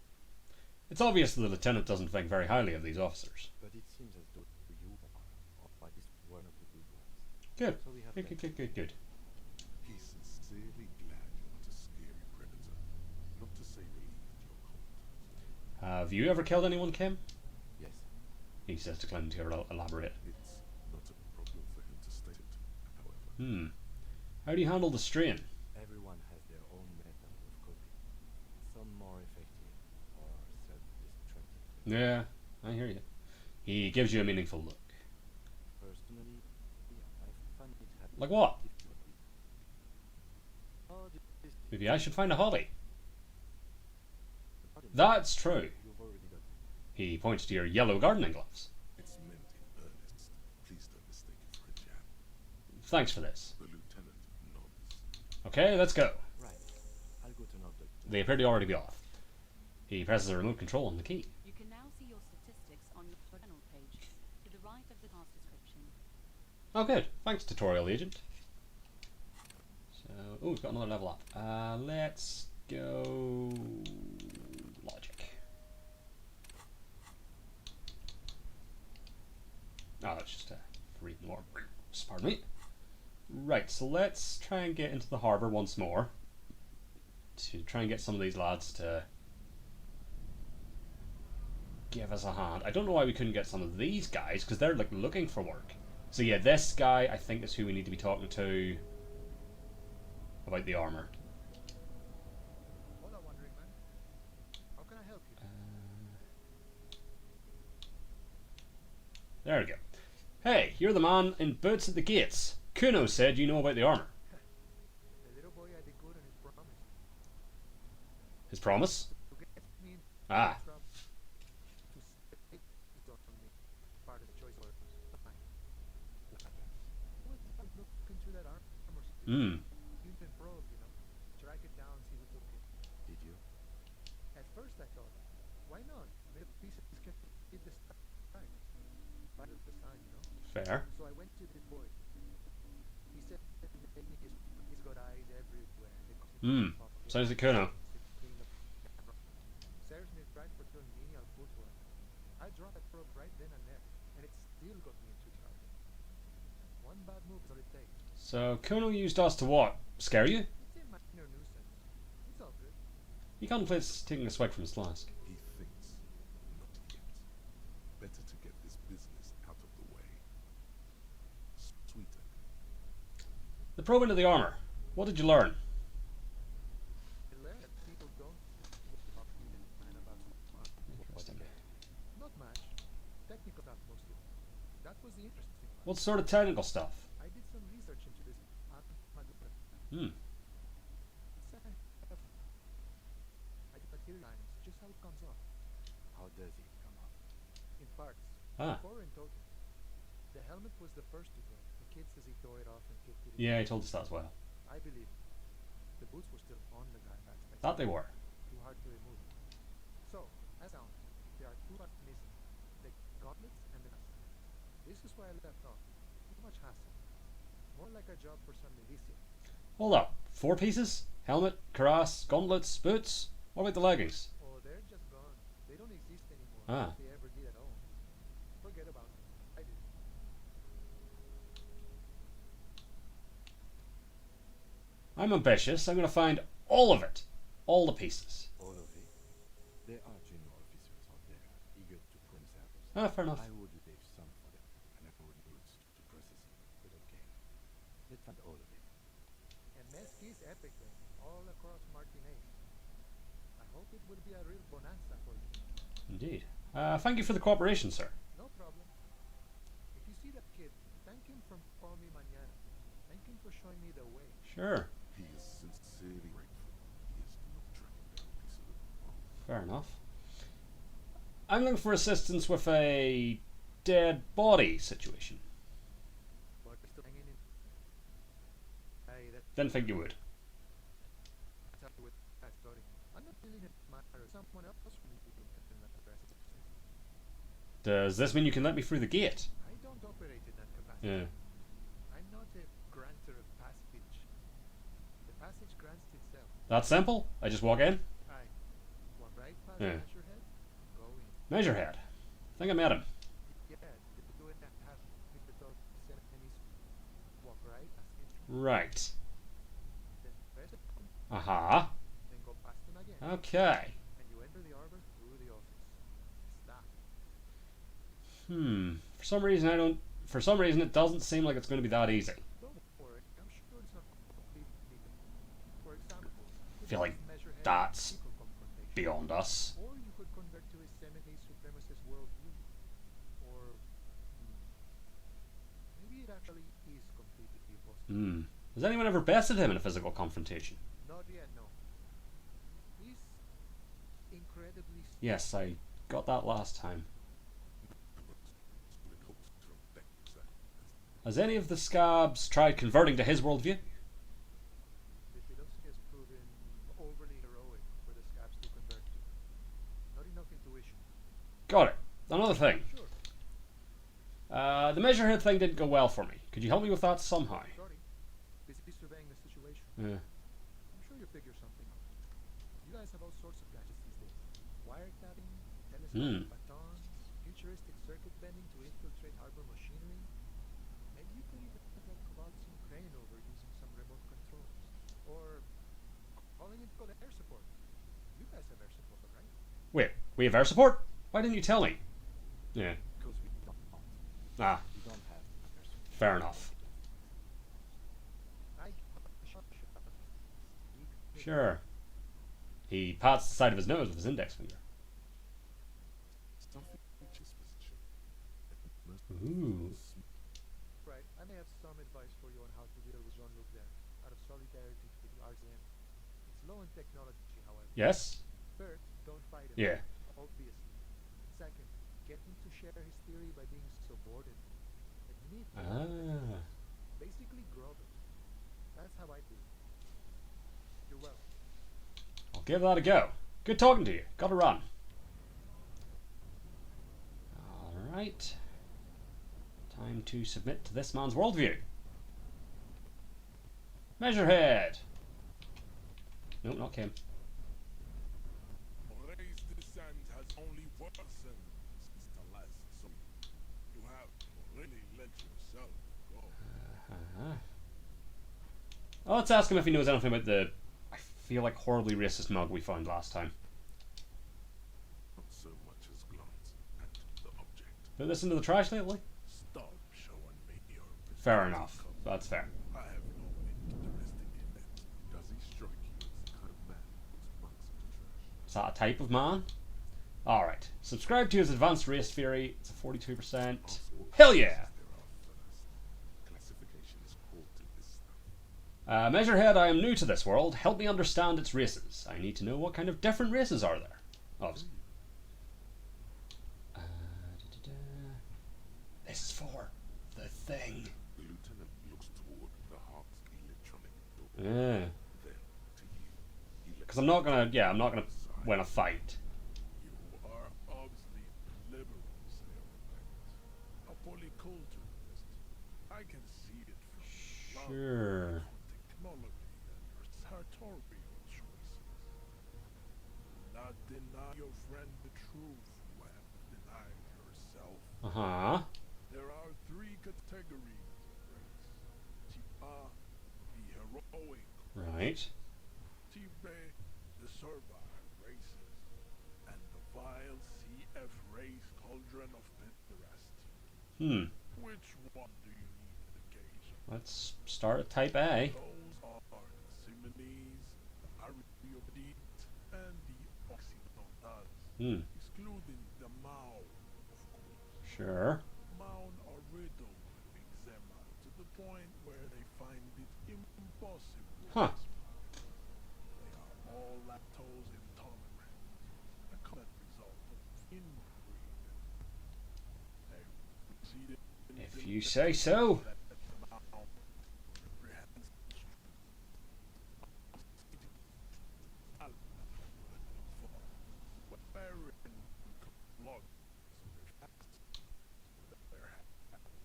It's obvious that the lieutenant doesn't think very highly of these officers. But it seems as though you are, or at least one of the good ones. Good. So we have Good, good, good, good, good. He's sincerely glad you're not a scary predator. Not to say relieved you're cold. Have you ever killed anyone, Kim? Yes. He says, declining to elaborate. It's not a problem for him to state it, however. Hmm. How do you handle the strain? Everyone has their own method of coping. Some more effective or self-destructive. Yeah, I hear you. He gives you a meaningful look. Personally, I find it happens. Like what? Oh, this Maybe I should find a hobby. pardon me, That's true. you've already got He points to your yellow gardening gloves. It's meant in earnest. Please don't mistake it for a jab. Thanks for this. The lieutenant nods. Okay, let's go. right. I'll go turn off the They appear to already be off. He presses a remote control on the key. You can now see your statistics on your journal page to the right of the task description. Oh, good. Thanks, tutorial agent. So, oh, we've got another level up. Let's go logic. Oh, that's just read more. Pardon me. Right, so let's try and get into the harbour once more to try and get some of these lads to give us a hand. I don't know why we couldn't get some of these guys, because they're like looking for work. So yeah, this guy I think is who we need to be talking to about the armour. Hola, wandering man. How can I help you? There we go. Hey, you're the man in boots at the gates. Kuno said you know about the armour. The little boy had it good on his promise. His promise? To get me in Ah. trouble. To stay on me. Part of the choice orders. Fine. Well, look into that armor. Hmm. You've been probe, you know. Track it down, see who took it. Did you? At first I thought, why not? Maybe pieces can fit the stack. Part of the sign, you know. Fair. So I went to the boy. He said he's got eyes everywhere. Hmm. Sounds like Kuno. Serves me right for doing menial footwork. I dropped that probe right then and there, and it still got me into trouble. One bad move is all it takes. So Kuno used us to what? Scare you? It's a minor nuisance. It's all good. He contemplates taking a swig from his flask. He thinks. Not yet. Better to get this business out of the way. Sweeter. The probe into the armour. What did you learn? I learned that people don't talk to you man about Interesting. not much. Technical stuff mostly. That was the interesting part. What sort of technical stuff? I did some research into this armadura. Hmm. It's I did materialize just how it comes off. How does it come up? In parts. Ah. 4 in total. The helmet was the first to go. The kid says he tore it off and kicked it in. Yeah, he told us that as well. I believe the boots were still on the guy back. That they were. Too hard to remove. So, as down, there are 2 parts missing. The gauntlets and the mask. This is where I left off. Too much hassle. More like a job for some Elysium. Hold up. 4 pieces? Helmet, cuirass, gauntlets, boots? What about the leggings? Oh, they're just gone. They don't exist anymore. Ah. If they ever did at all. Forget about it. I did. I'm ambitious. I'm going to find all of it. All the pieces. All of it. There are junior officers out there eager to put themselves. Ah, fair enough. I would leave some for them, and I would use to process it. But okay, let's find all of it. And Mesk is epic though. All across Martinez. I hope it will be a real bonanza for you. Indeed. Thank you for the cooperation, sir. No problem. If you see that kid, thank him for calling me mañana. Thank him for showing me the way. Sure. He is sincerely grateful. He is not tracking down a piece of it. Fair enough. I'm looking for assistance with a dead body situation. But still hanging in. Hey, that's Didn't think you would. with that story. I'm not feeling it matter. Someone else from the address. Does this mean you can let me through the gate? I don't operate in that capacity. Yeah. I'm not a granter of passage. The passage grants itself. That simple? I just walk in? Aye. Walk right past Yeah. Measurehead. Go in. Measurehead. I think I met him. Yeah, the two and a half meter tall semis. Walk right past him. Right. Then press it. Aha. Then go past him again. Okay. And you enter the arbor through the office. Stop. For some reason for some reason it doesn't seem like it's going to be that easy. Don't worry. I'm sure it's not completely legal. For example, you Feel could like Measurehead that's equal confrontation. beyond us. Or you could convert to a semi-supremacist worldview. Or maybe it actually is completely impossible. Has anyone ever bested him in a physical confrontation? Not yet, no. He's incredibly Yes, I got that last time. Split hooks from Beck's Has any of the scabs tried converting to his worldview? the philosophy has proven overly heroic for the scabs to convert to. situation. Got it. Another thing. Sure. The measurehead thing didn't go well for me. Could you help me with that somehow? Sorry. Busy surveying the situation. Yeah. I'm sure you'll figure something out. You guys have all sorts of gadgets these days. Wiretapping, telescopic batons, futuristic circuit bending to infiltrate harbor machinery. Maybe you could even get Kovalt's crane over using some remote controls. Or calling in code air support. You guys have air support, right? Wait, we have air support? Why didn't you tell me? Yeah. Because we don't. Ah, We don't have person. fair enough. Sure. He pats the side of his nose with his index finger. Something reaches position. Ooh. Right. I may have some advice for you on how to deal with Jean-Luc there, out of solidarity with the RZM. It's low in technology, however. Yes? First, don't fight him. Yeah. Obviously. Second, get him to share his theory by being subordinate. Admit it. Ah. Basically grovel. That's how I do it. You're welcome. I'll give that a go. Good talking to you. Gotta run. Alright. Time to submit to this man's worldview. Measurehead. No, not Kim. Ray's descent has only worsened since the last summit. You have really let yourself go. Well, let's ask him if he knows anything about the, I feel like, horribly racist mug we found last time. Not so much as glance at the object. Put this into the trash lately? Stop showing me your Fair enough. That's fair. I have no interest in it. Does he strike you as the kind of man who puts bugs in the trash? Is that a type of man? Alright. Subscribe to his advanced race theory. It's a 42%. Hell yeah! Classification is quoted this stuff. Measurehead, I am new to this world. Help me understand its races. I need to know what kind of different races are there. Obviously. This is for the thing. The lieutenant looks toward the heart's electronic door. Yeah. Then to you. Because I'm not gonna win a fight. You are obviously liberal, a polyculturalist. I can see it from your Sure. technology and your sartorial choices. Do not deny your friend the truth you have denied yourself. Uh-huh. There are three categories of race. Tipa, the heroic. Right. Tipe, the servile races. And the vile CF race cauldron of pederasty. Which one do you need an occasion? Let's start at type A. Those are the Simones, the Ariopidite, and the Occidentals. Excluding the Mao, of course. Sure. Mao are riddled with eczema to the point where they find it impossible Huh. to smile. They are all lactose intolerant, a common result of inbreeding. They succeeded in If you say so. that the Mao represents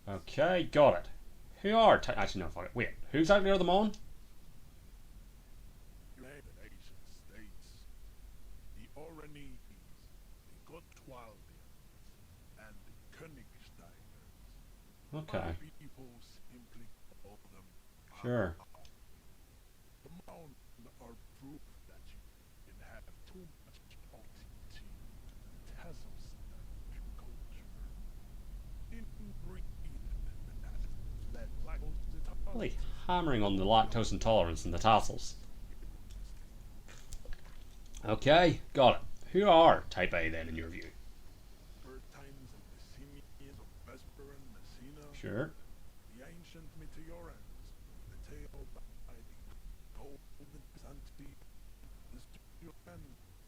Okay, got it. Who are actually no, fuck it. Wait, who exactly are the Mon? United Asian States, the Oranese, the Gotwaldians, and the Königsteiners. Okay. My people simply call them Sure. Mao. The Mao are proof that you can have too much OTT, Tasm-centric culture. Inbreeding that lactose Really hammering on the lactose intolerance and the tassels. Okay, got it. Who are type A then in your view? Times and the Simians of Vesper and Messina. Sure. The ancient Meteorans, the tale by the golden Santi, the Studian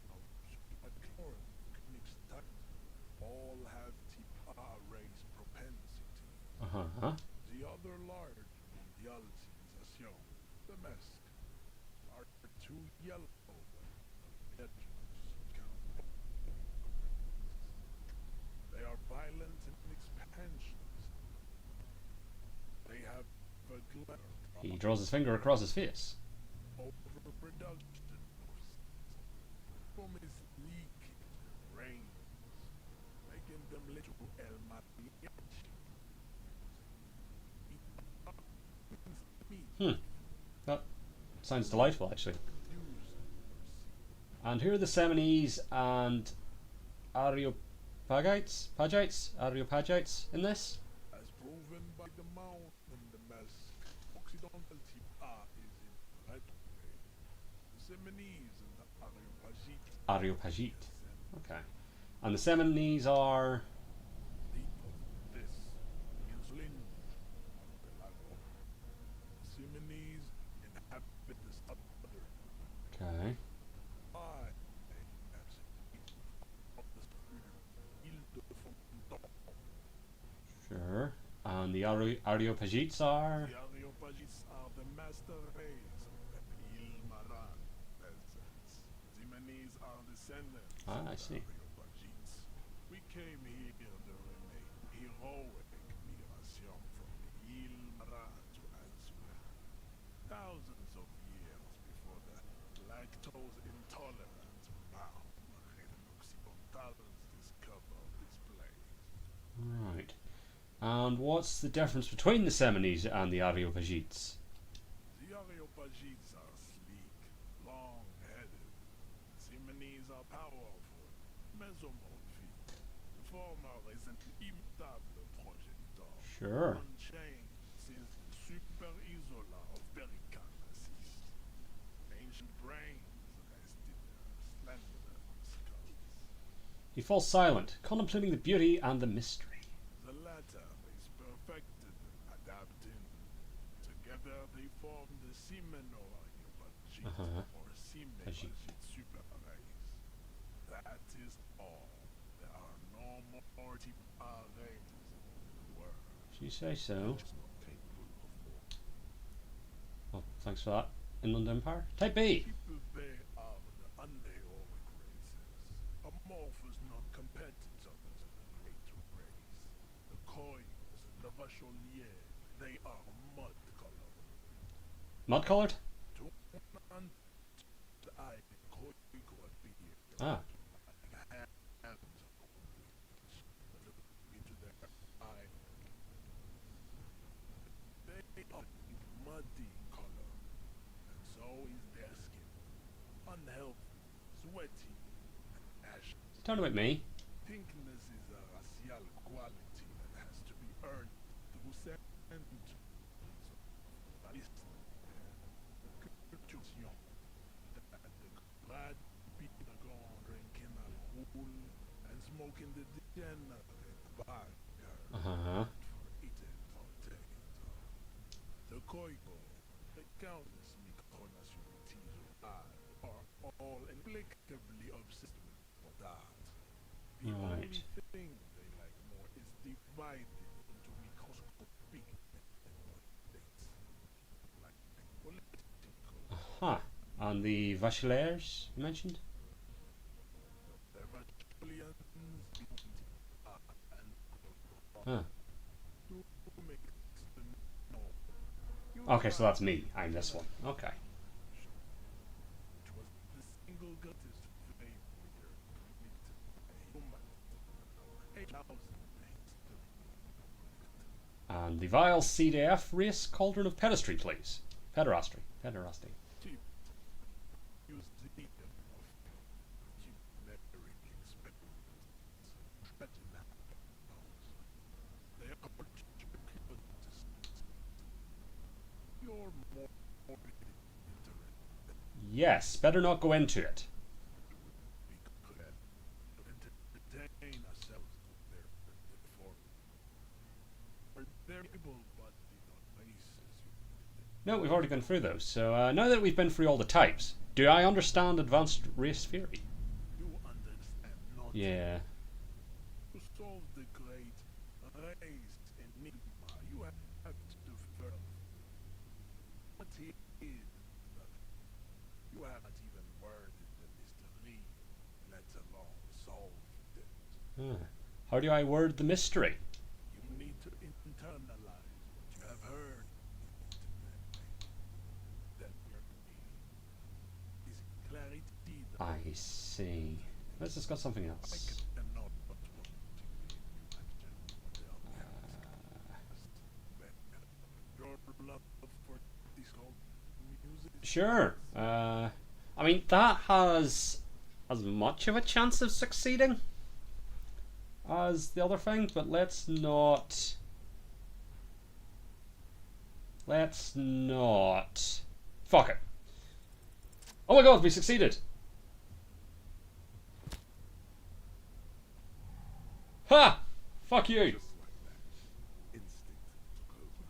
of Spatloran, Königstadt, all have Tipa race propensity. Uh-huh. The other large mondialization, the Mesk, are too yellow when the edges count. He draws his finger across his face. Overproduction from his leaking brains, making them little El Mariachi. That sounds delightful, actually. And who are the Seminoles and Areopagites in this? As proven by the mount and the mass, Occidental tip A is in retrograde. The Seminoles and the Areopagite. Okay. And the Seminoles are... This is Lynn. The Seminoles inhabit the southern. Okay. I am of the Ile de Fontaine. Sure. And the Areopagites are... The Areopagites are the master race of the Ile Maran peasants. Seminoles are descendants Ah, I of see. the Areopagites. We came here during a heroic migration from the Ile Maran to elsewhere. Thousands of years before the lactose-intolerant occidentals discovered this place. Right. And what's the difference between the Seminoles and the Areopagites? The Areopagites are sleek, long-headed. The Seminoles are powerful, mesomorphic. The former is an immutable progenitor, Sure. unchanged since the Super Isola of Perican ceased. Ancient brains rest in their slender skulls. He falls silent, contemplating the beauty and the mystery. The latter is perfected and adapted. Together they form the Semino-Areopagite or Semipagite super race. That is all. There are no more type A races in the world. If you say so. It's not capable of war. Well, thanks for that. Inland Empire. Type B. People they are the unheroic races, amorphous non-competitors of the great race. The Coins and the Vacholiers, they are mud-colored. Mud coloured? To an eye, Coigo appear Ah. like hands of witch. Look into their eye. They are muddy color, and so is their skin. Unhealthy, sweaty, and ashy. Don't know about me. Pinkness is a racial quality that has to be earned through centuries of listening and culture. That the glad people go on drinking alcohol and smoking the degenerate tobacco Uh-huh. for eating potatoes. The Koigo, the countless micronationalities of God are all implacably obsessed with that. The Right. only thing they like more is divided into microscopic states, like political, Huh. And the Vacheliers you mentioned? the Vacholians, and Huh. to make the no. Okay, so that's me. I'm this one. Okay. Which was the single greatest failure committed by human. 8,000 And the vile CDF race cauldron of pedestry, please. Pederasty. Pederasty. cheap museum of generic experiments. They are hypnotists. You're more interested Yes, better not go into it. we could have entertain ourselves with their deformity. Or their able-bodied races. No, we've already been through those. So now that we've been through all the types, do I understand advanced race theory? You understand not Yeah. to solve the great race enigma. You have to develop what is that you have not even worded the mystery, let alone solved it. Huh. How do I word the mystery? You need to internalize what you have heard. I see. Let's discuss something else. Sure. I mean, that has as much of a chance of succeeding as the other thing, but let's not. Let's not. Fuck it. Oh my god, we succeeded! Ha! Fuck you! Just like that, instinct took over.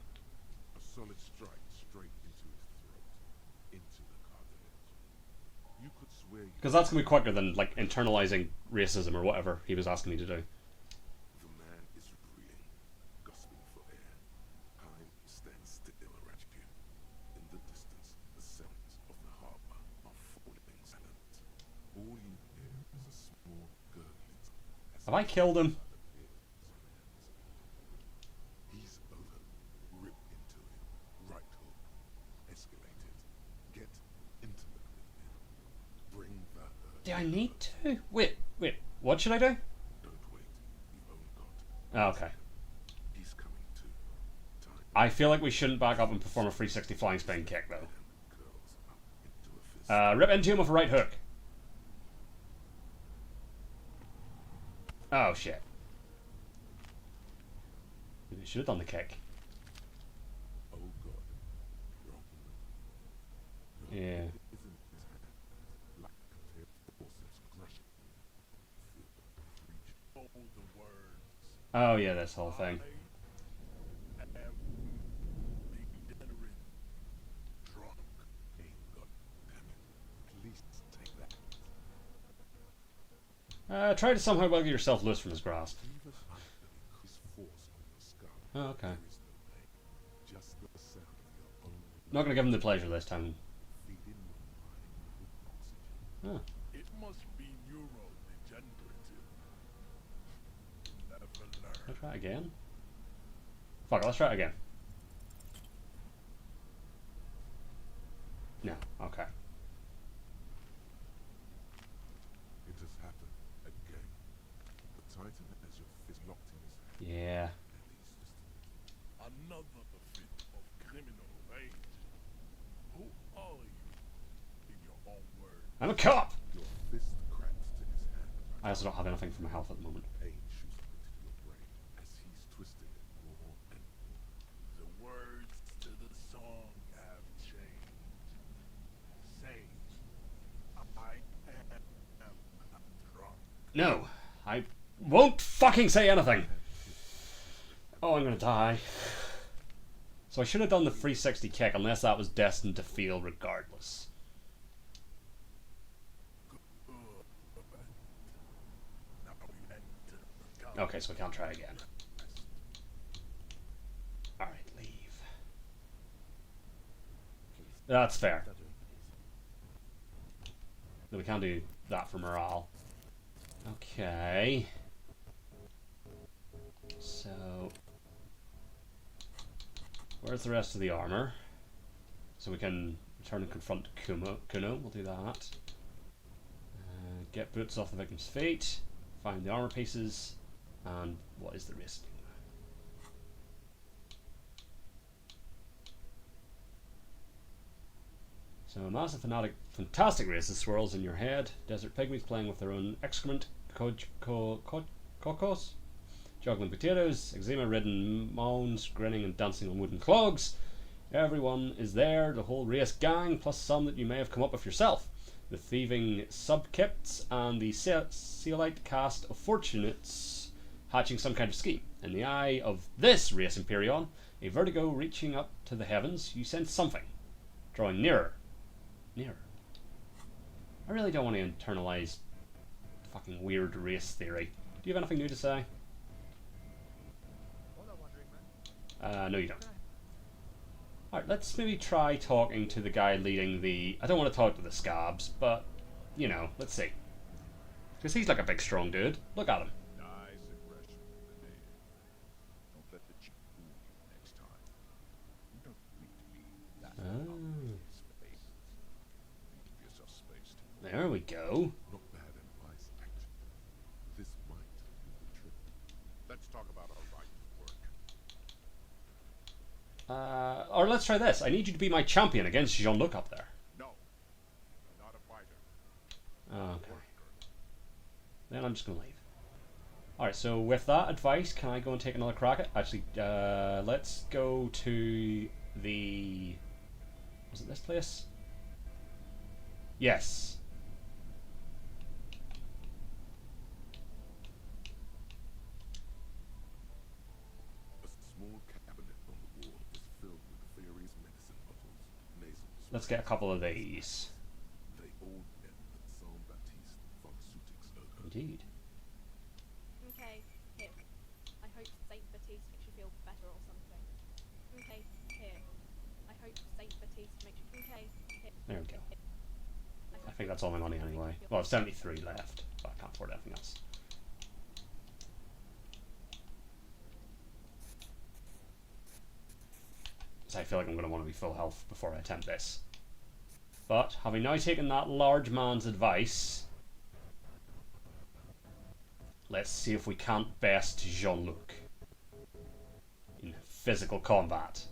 A solid strike straight into his throat, into the cartilage. You could swear you... Because that's going to be quicker than, like, internalizing racism or whatever he was asking me to do. The man is reeling, gasping for air. Time stands still around you. In the distance, the sounds of the harbor are falling silent. All you hear is a small gurgling. Have I killed him? He's over. Rip into him. Right hook. Escalate it. Get intimate with him. Bring the hurt. Do I need to? Wait. What should I do? Don't wait. You've only got. Oh, okay. He's coming too. Time I feel like we shouldn't back up and perform a 360 flying spin kick, though. curls up into a fist. Rip into him with a right hook. Oh, shit. Maybe I should have done the kick. Oh God. Wrong. Yeah. Isn't his hand like a pair of forceps crushing? Feel the reach. All the words. Oh, yeah, this whole thing. I am degenerate. Drunk. Ain't God damn it. Please take that. Try to somehow wiggle yourself loose from his grasp. Even under the increased force on your skull. Oh, okay. There is no pain. Just the sound of your own Not going to give him the pleasure this time. feeding your mind with oxygen. Oh. It must be neurodegenerative. Never learn. Let's try it again. Fuck it, let's try it again. No, okay. It has happened again. The Titan has your fist locked in his hand, Yeah. and he's just another fit of criminal rage. Who are you? In your own words, I'm a cop! your fist cracks to his hand. I also don't have anything for my health at the moment. Pain shoots up into your brain as he's twisting it more and more. The words to the song have changed. Say, I am drunk. No, I won't fucking say anything! Oh, I'm gonna die. So I should have done the 360 kick unless that was destined to fail regardless. Now we enter the gulf. Okay, so we can't try again. Alright, leave. That's fair. Start doing this. No, we can't do that for morale. Okay. So... where's the rest of the armor? So we can return and confront Kuno. We'll do that. Get boots off the victim's feet. Find the armor pieces. And what is the risk? So a massive fantastic race that swirls in your head. Desert pygmies playing with their own excrement. Cocos. Juggling potatoes. Eczema-ridden mounds grinning and dancing on wooden clogs. Everyone is there, the whole race gang, plus some that you may have come up with yourself. The thieving subkits and the Seolite cast of fortunates hatching some kind of scheme. In the eye of this race Imperion, a vertigo reaching up to the heavens, you sense something. Drawing nearer. Nearer. I really don't want to internalize fucking weird race theory. Do you have anything new to say? All I'm wondering, man. No you don't. Alright, let's maybe try talking to the guy leading the... I don't want to talk to the scabs, but, you know, let's see. Because he's like a big strong dude. Look at him. Nice aggression from the native. Don't let the chick fool you next time. You don't need to be that Ah. up in his face. Give yourself space to There we go. Not bad advice, actually. This might do the trick. Let's talk about our right to work. Or let's try this. I need you to be my champion against Jean-Luc up there. No, not a fighter. Oh, okay. Then I'm just going to leave. Alright, so with that advice, can I go and take another crack at... Actually, let's go to the... Was it this place? Yes. A small cabinet on the wall is filled with various medicine bottles, nasal Let's get a couple of these. They all bear the Jean-Baptiste Pharmaceutics logo. Indeed. Okay, here. I hope Saint Baptiste makes you feel better or something. Okay, here. I hope Saint Baptiste makes you... Okay, here. There we go. I think that's all my money anyway. Well, I have 73 left, but I can't afford anything else. So I feel like I'm going to want to be full health before I attempt this. But, having now taken that large man's advice, let's see if we can't best Jean-Luc in physical combat.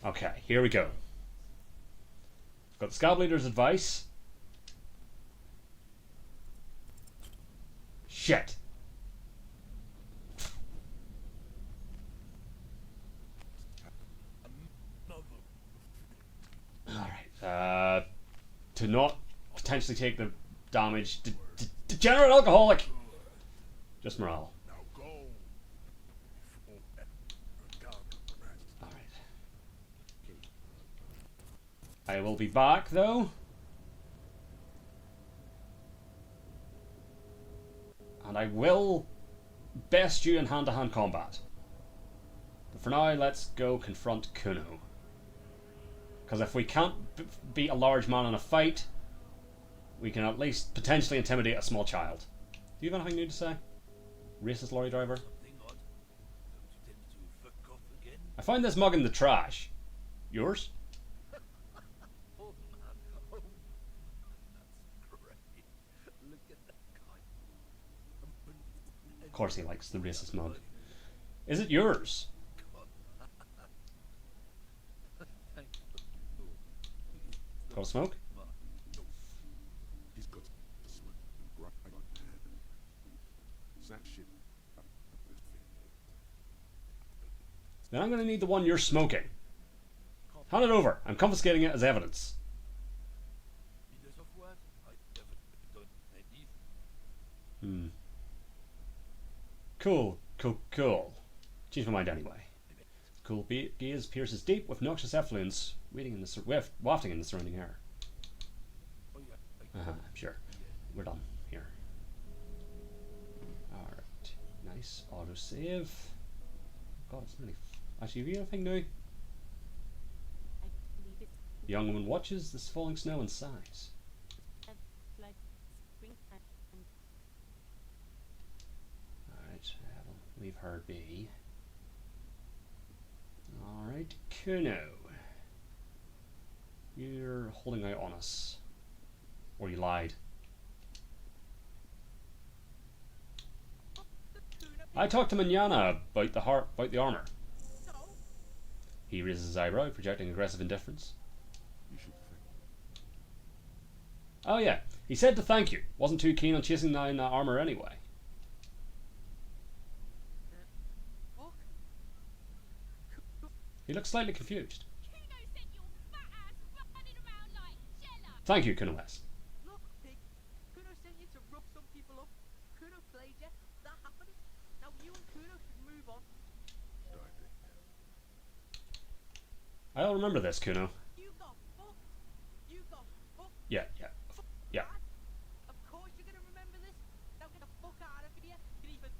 Okay, here we go. I've got the Scab Leader's advice. Shit. Alright, to not potentially take the damage. Degenerate alcoholic! Just morale. I will be back, though. And I will best you in hand-to-hand combat. But for now, let's go confront Kuno. Because if we can't beat a large man in a fight, we can at least potentially intimidate a small child. Do you have anything new to say? Racist lorry driver? I found this mug in the trash. Yours? Of course he likes the racist mug. Is it yours? Got a smoke? He's got a smoke right there. That shit. Then I'm going to need the one you're smoking. Hand it over. I'm confiscating it as evidence. Cool. Change my mind anyway. Cool gaze pierces deep with noxious effluence wafting in the surrounding air. I'm sure. We're done here. Alright. Nice. Autosave. God, it's really... Actually, have you anything new? The young woman watches the falling snow and sighs. Leave her be. Alright, Kuno. You're holding out on us. Or you lied. I talked to Manana about the armor. He raises his eyebrow, projecting aggressive indifference. You should thank me. Oh yeah, he said to thank you. Wasn't too keen on chasing down that armor anyway. He looks slightly confused. Thank you, Kuno West. Look, pig. Kuno sent you to rub some people up. Kuno played you. That happened. Now you and Kuno should move on. I'll remember this, Kuno. You got fucked. You got fucked. Yeah. Of course you're gonna remember this. Now get the fuck out of here. You even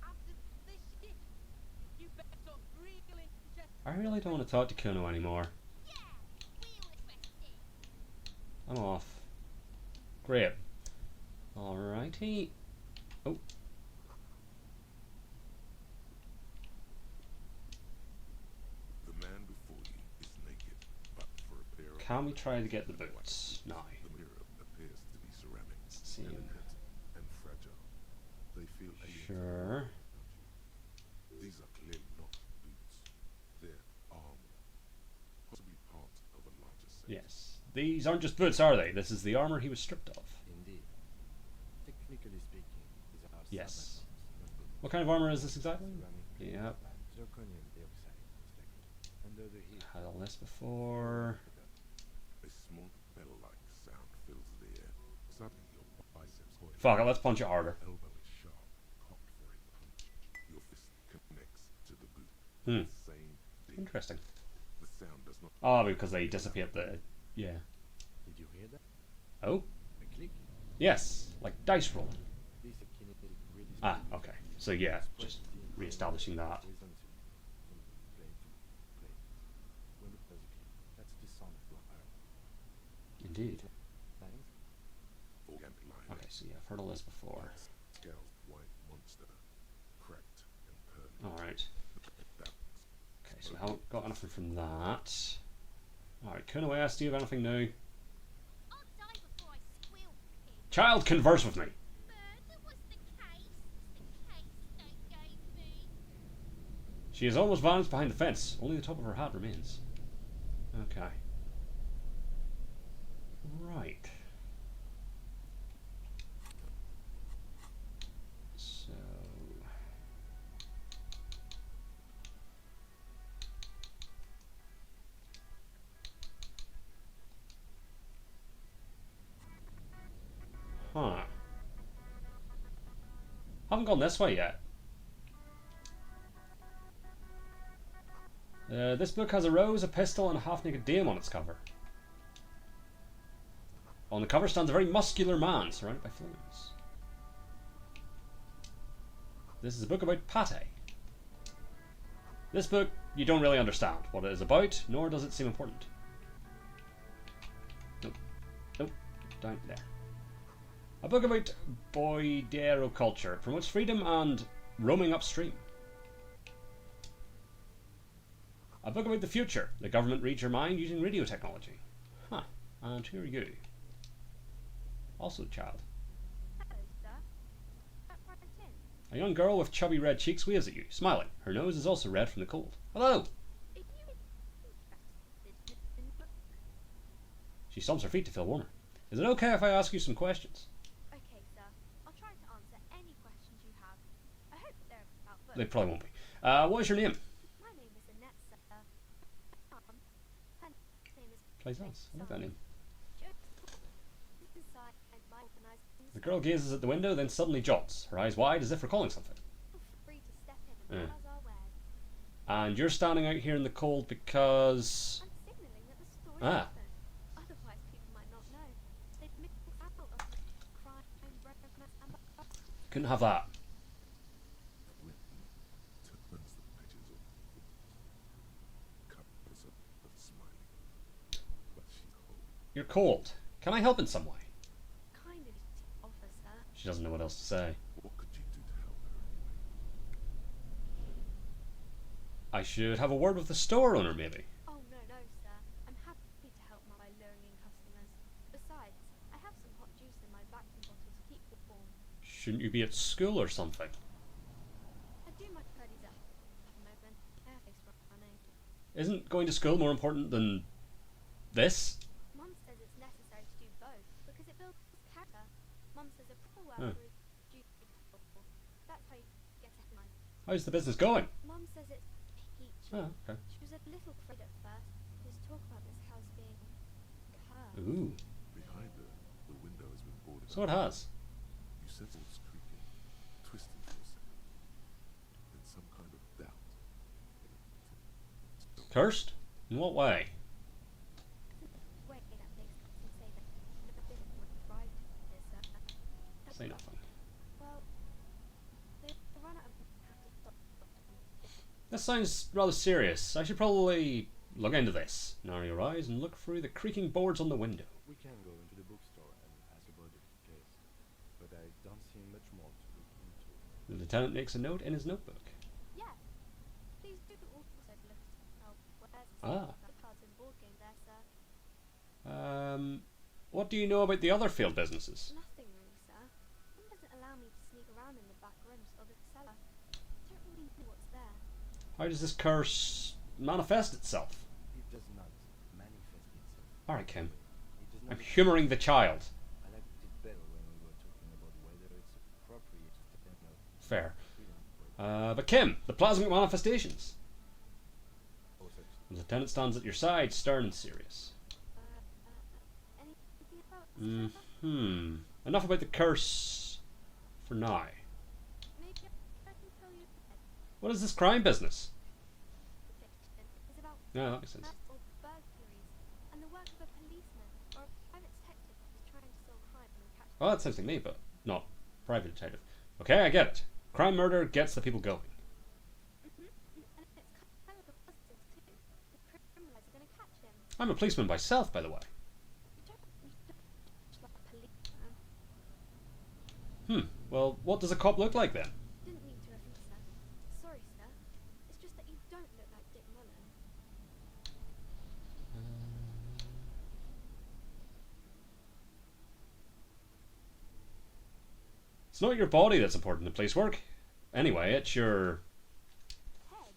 after this shit. You better stop wriggling. I really don't want to talk to Kuno anymore. I'm off. Great. Alrighty. Oh. Can we try to get the boots now? The mirror appears to be ceramic, See. delicate and fragile. They feel alien to Sure. the world, don't you? These are clearly not boots. They're armor, possibly part of a larger set. Yes. These aren't just boots, are they? This is the armor he was stripped of. Indeed. Technically speaking, these are Yes. subatoms, not boots. What kind of armor is this exactly? Ceramic Yep. zirconium dioxide extract. Under the heat. Had all this before. A small bell-like sound fills the air. Suddenly, your biceps coil. Fuck it, let's punch it harder. Your elbow is sharp, cocked for a punch. Your fist connects to the boot. Hmm. The same ding. Interesting. The sound does not. Oh, because they dissipate the... Yeah. Did you hear that? Oh? A click? Yes. Like dice rolling. This is a kinetic release. Ah, okay. So yeah, just re-establishing that. Horizontally from plate to plate. When it does a click, that's the sound of your arm. Indeed. Lines? Organic line. Okay, so yeah, I've heard all this before. Scaled white monster. Cracked and pearly. Alright. That Okay, so we haven't got anything from that. Alright, Kuna West, do you have anything new? I'll die before I squeal, pig. Child, converse with me! Murder was the case. The case they gave me. She has almost vanished behind the fence. Only the top of her hat remains. Okay. Right. So... Huh. Haven't gone this way yet. This book has a rose, a pistol, and a half-naked dame on its cover. On the cover stands a very muscular man surrounded by flames. This is a book about pate. This book, you don't really understand what it is about, nor does it seem important. Nope. Nope. Down there. A book about boidero culture. It promotes freedom and roaming upstream. A book about the future. The government reads your mind using radio technology. Huh. And who are you? Also a child. Hello, sir. That right in. A young girl with chubby red cheeks waves at you, smiling. Her nose is also red from the cold. Hello! Are you interested in the book? She stomps her feet to feel warmer. Is it okay if I ask you some questions? Okay, sir. I'll try to answer any questions you have. I hope they're about books. They probably won't be. What is your name? My name is Annette, sir. Her name is Plaisance. I like that name. inside my organised The girl gazes at the window, then suddenly jolts, her eyes wide as if recalling something. Feel free to step in and Yeah. browse our wares. And you're standing out here in the cold because... I'm signalling that the story Ah. happened. Otherwise, people might not know. They'd mix out of crime, romance, and Couldn't have that. wind turns the pages of the covers up of smiling. But she's cold. You're cold. Can I help in some way? kind of offer, sir. She doesn't know what else to say. What could you do to help her anyway? I should have a word with the store owner, maybe. Oh, no, sir. I'm happy to help by luring in customers. Besides, I have some hot juice in my vacuum bottle to keep warm. Shouldn't you be at school or something? I do my studies at the moment. I have face running. Isn't going to school more important than this? Mum says it's necessary to do both because it builds character. Mum says a proper Huh. worker is dutiful. That's how you get ahead in life. How's the business going? Mum says it's peachy. Oh, okay. She was a little afraid at first. There's talk about this house being cursed. Ooh. Behind her, the window has been boarded So it up. has. You sense it's creaking, twisting for a second. Then some kind of doubt. Cursed? In what way? Wait, that makes them say that no business would thrive this. Say nothing. Well, they run out of have to stop. This sounds rather serious. I should probably look into this. Narrow your eyes and look through the creaking boards on the window. We can go into the bookstore and ask about the case, but I don't see much more to look into. The lieutenant makes a note in his notebook. Yes. Please do also look at wares Ah. the cards and board game there, sir. What do you know about the other failed businesses? Nothing really, sir. It doesn't allow me to sneak around in the back rooms or the cellar. Don't really know what's there. How does this curse manifest itself? It does not manifest itself. Alright, Kim. It does not. I'm humouring the child. I liked it better when we were talking about whether it's appropriate to stand up. Fair. Freedom. But Kim, the plasmic manifestations. Oh, such. The lieutenant stands at your side, stern and serious. Anything about Enough about the curse for now. Maybe I can tell you What is this crime business? fiction is about Yeah, that makes sense. theft or burglaries, and the work of a policeman or a private detective who's trying to solve crime and catch Well, that sounds like me, but not private detective. Okay, I get it. Crime murder gets the people going. and it's kind of a positive too. The criminals are going to catch him. I'm a policeman myself, by the way. You don't like a policeman. Well, what does a cop look like then? Didn't mean to offend, sir. Sorry, sir. It's just that you don't look like Dick Mullen. It's not your body that's important in police work. Anyway, it's your... Head.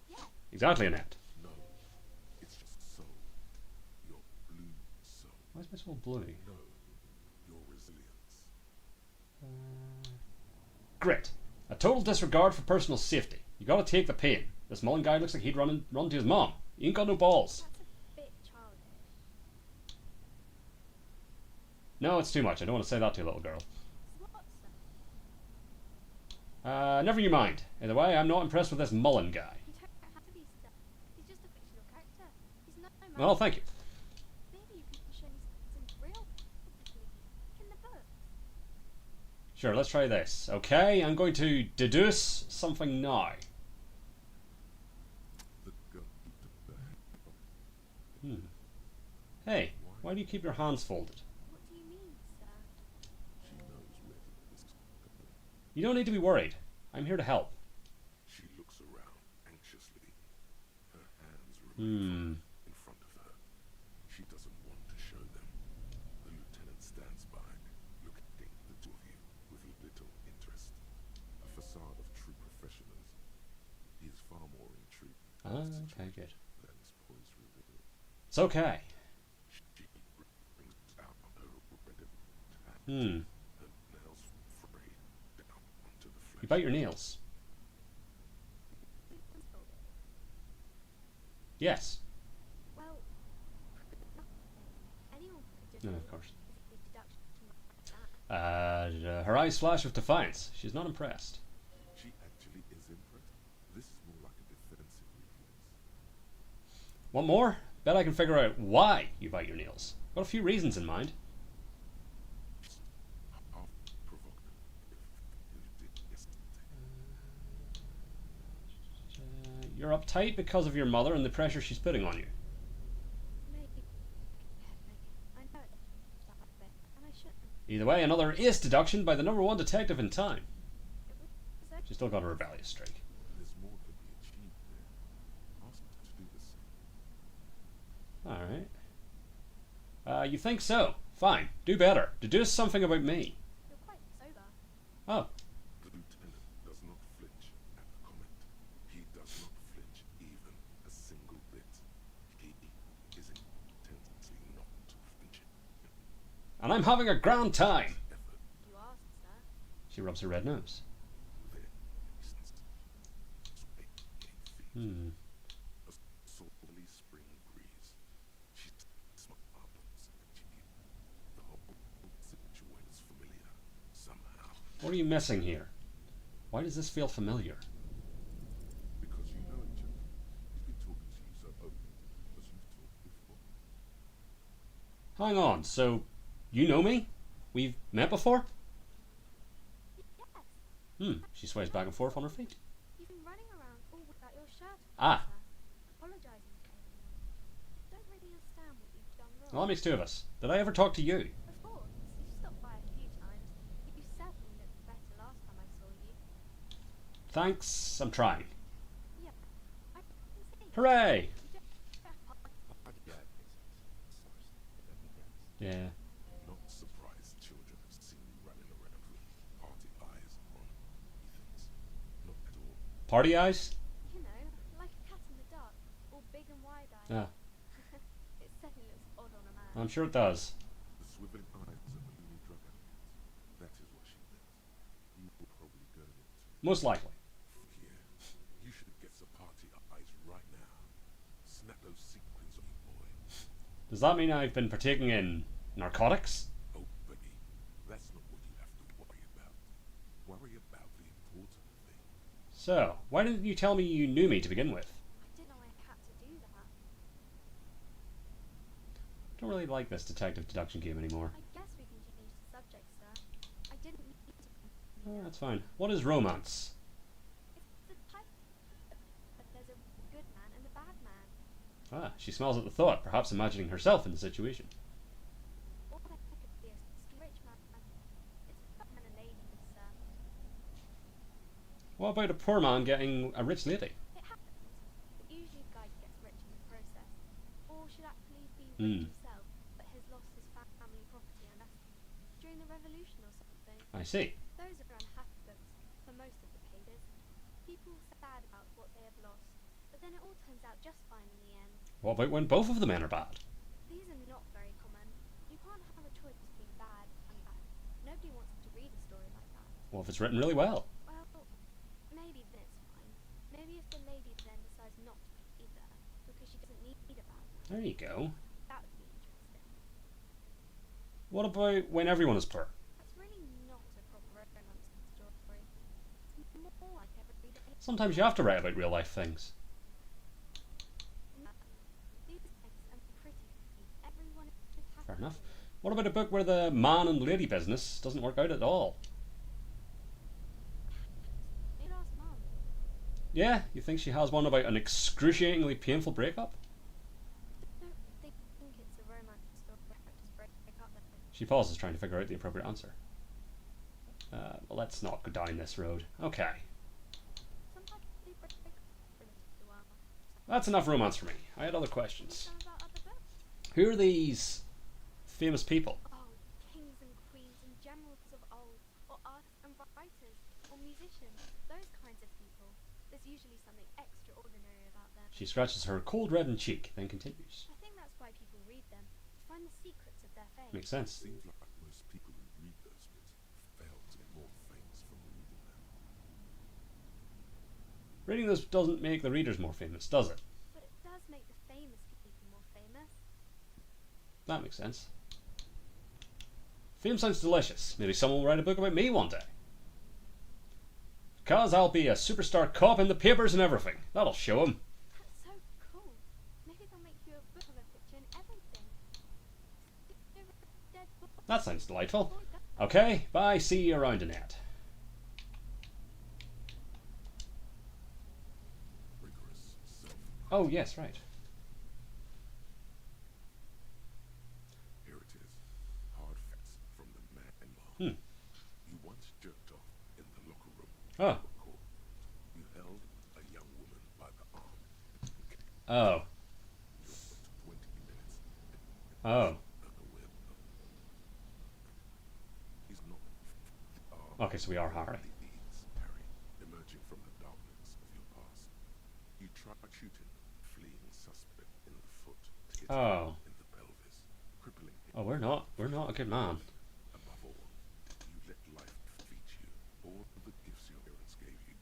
Yeah. Exactly, Annette. No, it's just soul. Your blue soul. Why is my soul blue? No, your resilience. Grit. A total disregard for personal safety. You gotta take the pain. This Mullen guy looks like he'd run to his mom. He ain't got no balls. That's a bit childish. No, it's too much. I don't want to say that to a little girl. What, sir? Never you mind. Either way, I'm not impressed with this Mullen guy. You don't have to be, sir. He's just a fictional character. He's not no man. Well, thank you. Maybe you can show me some real people in the books. Sure, let's try this. Okay, I'm going to deduce something now. The gun. Hey, why do you keep your hands folded? What do you mean, sir? She knows where this is going. You don't need to be worried. I'm here to help. She looks around anxiously. Her hands remain in front of her. She doesn't want to show them. The lieutenant stands by, looking at the two of you with little interest. A facade of true professionals. He is far more intriguing Okay, good. than his poise reveal. It's okay. She brings out her red hand, her nails frayed down onto the flesh. You bite your nails. Yes. Well, anyone could just No, of course. a deduction like that. Her eyes flash with defiance. She's not impressed. She actually is impressed. This is more like a defensive reflex. Want more? Bet I can figure out why you bite your nails. Got a few reasons in mind. Half provocative. You did yesterday. You're uptight because of your mother and the pressure she's putting on you. Maybe. I know it's that bit, and I shouldn't. Either way, another ace deduction by the #1 detective in time. It was She's still got a rebellious streak. There's more to be achieved there. Ask her to do the same. Alright. You think so? Fine. Do better. Deduce something about me. You're quite sober. Oh. The lieutenant does not flinch at the comment. He does not flinch even a single bit. He is intensely not flinching. And I'm having a grand time. Effort You asked, sir. She rubs her red nose. there since sway 8 feet. A southerly spring breeze. She smiles at you. The whole situation is familiar somehow. What are you missing here? Why does this feel familiar? Because you know each other. He's been talking to you so openly as you've talked before. Hang on, so you know me? We've met before? Yes. She sways back and forth on her feet. You've been running around all without your shirt on, Ah. sir. Apologising to everyone. Don't really understand what you've done wrong. Well, that makes two of us. Did I ever talk to you? Of course, you stopped by a few times. You certainly looked better last time I saw you. Thanks, I'm trying. Yeah, I can see. Hooray! You don't have Yeah, it makes sense. Source. That makes sense. Yeah. Party eyes? You know, like a cat in the dark, all big and wide-eyed. Yeah, It certainly looks odd on a man. I'm sure it does. The swiveling eyes of a loony drug addict. That is what she meant. You will probably go into. Most likely. Yeah. You should get some party eyes right now. Snap those sequins on you, boy. Does that mean I've been partaking in narcotics? Oh, buddy. That's not what you have to worry about. Worry about the important thing. So, why didn't you tell me you knew me to begin with? I didn't know I had to do that. I don't really like this detective deduction game anymore. I guess we can change the subject, sir. I didn't mean to. Oh, that's fine. What is romance? It's the type that there's a good man and a bad man. Ah, she smiles at the thought, perhaps imagining herself in the situation. Or there could be a rich man. It's a man and a lady, sir. What about a poor man getting a rich lady? It happens, but usually the guy gets rich in the process. Or should actually be Hmm. rich himself, but has lost his family property and that's during the revolution or something. I see. Those are unhappy books for most of the pages. People sad about what they have lost, but then it all turns out just fine in the end. What about when both of the men are bad? These are not very common. You can't have a choice between bad and bad. Nobody wants to read a story like that. Well, if it's written really well. Well, maybe then it's fine. Maybe if the lady then decides not to be there because she doesn't need a bad man, There you go. that would be interesting. What about when everyone is poor? That's really not a proper romance story. It's more like everyday. Sometimes you have to write about real life things. These things are pretty. Everyone is happy. Fair enough. What about a book where the man and lady business doesn't work out at all? Maybe ask Mum. Yeah, you think she has one about an excruciatingly painful breakup? Don't they think it's a romance story? Characters break up. She pauses, trying to figure out the appropriate answer. Well, let's not go down this road. Okay. Sometimes they break up for a little while. That's enough romance for me. I had other questions. Some about other books. Who are these famous people? Oh, kings and queens and generals of old, or artists and writers, or musicians, those kinds of people. There's usually something extraordinary about them. She scratches her cold reddened cheek, then continues. I think that's why people read them, to find the secrets of their fame. Makes sense. Seems like most people who read those books fail to get more famous from reading them. Reading this doesn't make the readers more famous, does it? But it does make the famous people more famous. That makes sense. Fame sounds delicious. Maybe someone will write a book about me one day. Because I'll be a superstar cop in the papers and everything. That'll show 'em. That's so cool. Maybe they'll make you a book of a picture and everything. Dead boy That sounds delightful. does. Okay, bye. See you around the net. Rigorous self. Oh, yes, right. Here it is. Hard facts from the man Mom. Hmm. You once jerked off in the locker room. Oh. Court. You held a young woman by the arm. Oh. You for 20 minutes. Oh. Unaware of. He's not. Okay, so we are Harry. The deeds, Harry, emerging from the darkness of your past. You tried shooting a fleeing suspect in the foot, hitting Oh. him in the pelvis, crippling him. Oh, we're not a good man. Above all, you let life defeat you. All the gifts your parents gave you,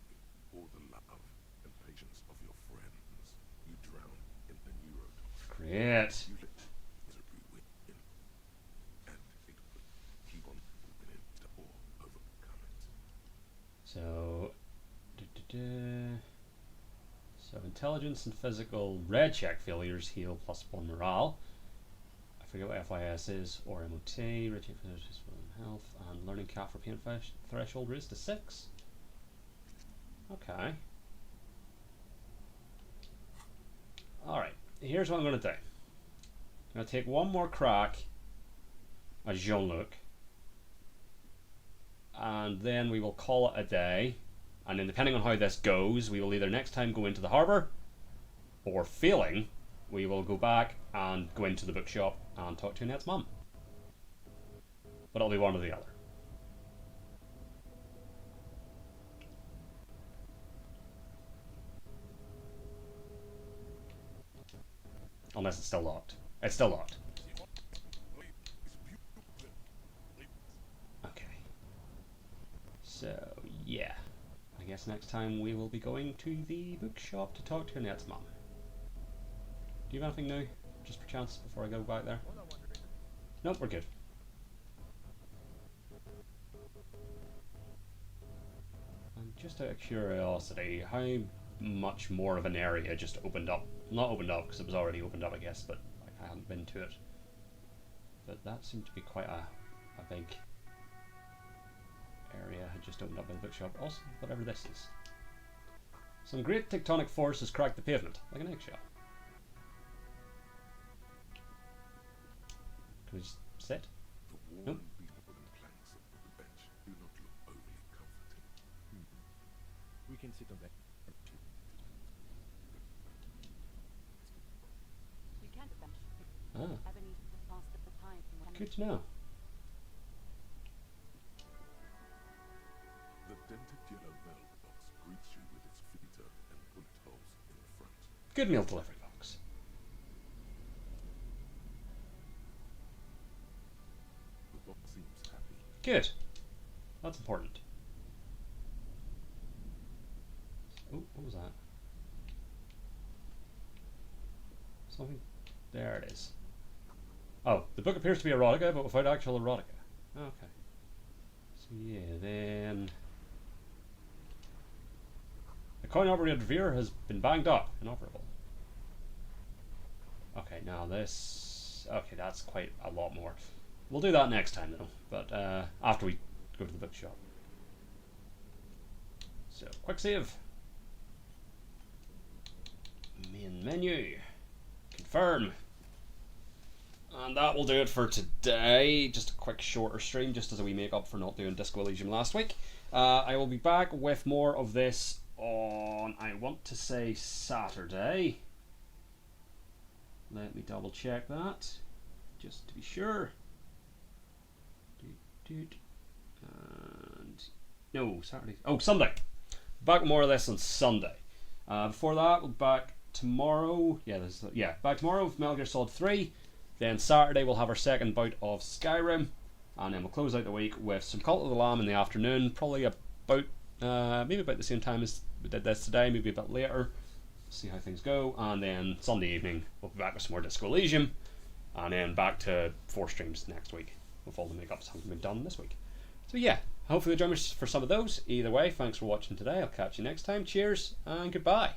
all the love and patience of your friends, you drowned in the neurotoxin. Great. You let misery win, and it would keep on winning or overcome it. So, so intelligence and physical red check failures heal +1 morale. I forget what FYS is, or MOT, red check failures is for health, and learning cap for pain threshold raised to 6. Okay. Alright, here's what I'm going to do. I'm going to take one more crack at Jean-Luc, and then we will call it a day. And then depending on how this goes, we will either next time go into the harbour, or failing, we will go back and go into the bookshop and talk to Annette's mum. But it'll be one or the other. Unless it's still locked. It's still locked. Okay. So, yeah. I guess next time we will be going to the bookshop to talk to Annette's mum. Do you have anything new? Just per chance before I go back there? Nope, we're good. And just out of curiosity, how much more of an area just opened up? Not opened up because it was already opened up, I guess, but like, I hadn't been to it. But that seemed to be quite a big area had just opened up by the bookshop. Also, whatever this is. Some great tectonic force has cracked the pavement, like an eggshell. Can we just sit? The Nope. worn beetling planks of the bench do not look overly comforting. We can sit on that. You can't bench. Ah, Ebony passed the time. good to know. The dented yellow mailbox greets you with its filter and bullet holes in the front. Good meal delivery box. The box seems happy. Good. That's important. Oh, what was that? Something. There it is. Oh, the book appears to be erotica, but without actual erotica. Okay. So yeah, then the coin-operated rear has been banged up, inoperable. Okay, now this. Okay, that's quite a lot more. We'll do that next time though, but after we go to the bookshop. So, quick save. Main menu. Confirm. And that will do it for today. Just a quick shorter stream, just as we make up for not doing Disco Elysium last week. I will be back with more of this on, I want to say, Saturday. Let me double check that, just to be sure. And no, Saturday. Oh, Sunday. Back with more of this on Sunday. Before that, we'll be back tomorrow. Back tomorrow with Metal Gear Solid 3. Then Saturday we'll have our second bout of Skyrim, and then we'll close out the week with some Cult of the Lamb in the afternoon, probably about maybe about the same time as we did this today, maybe a bit later. See how things go, and then Sunday evening we'll be back with some more Disco Elysium, and then back to 4 streams next week with all the makeups having been done this week. So yeah, hopefully you'll join us for some of those. Either way, thanks for watching today. I'll catch you next time. Cheers and goodbye.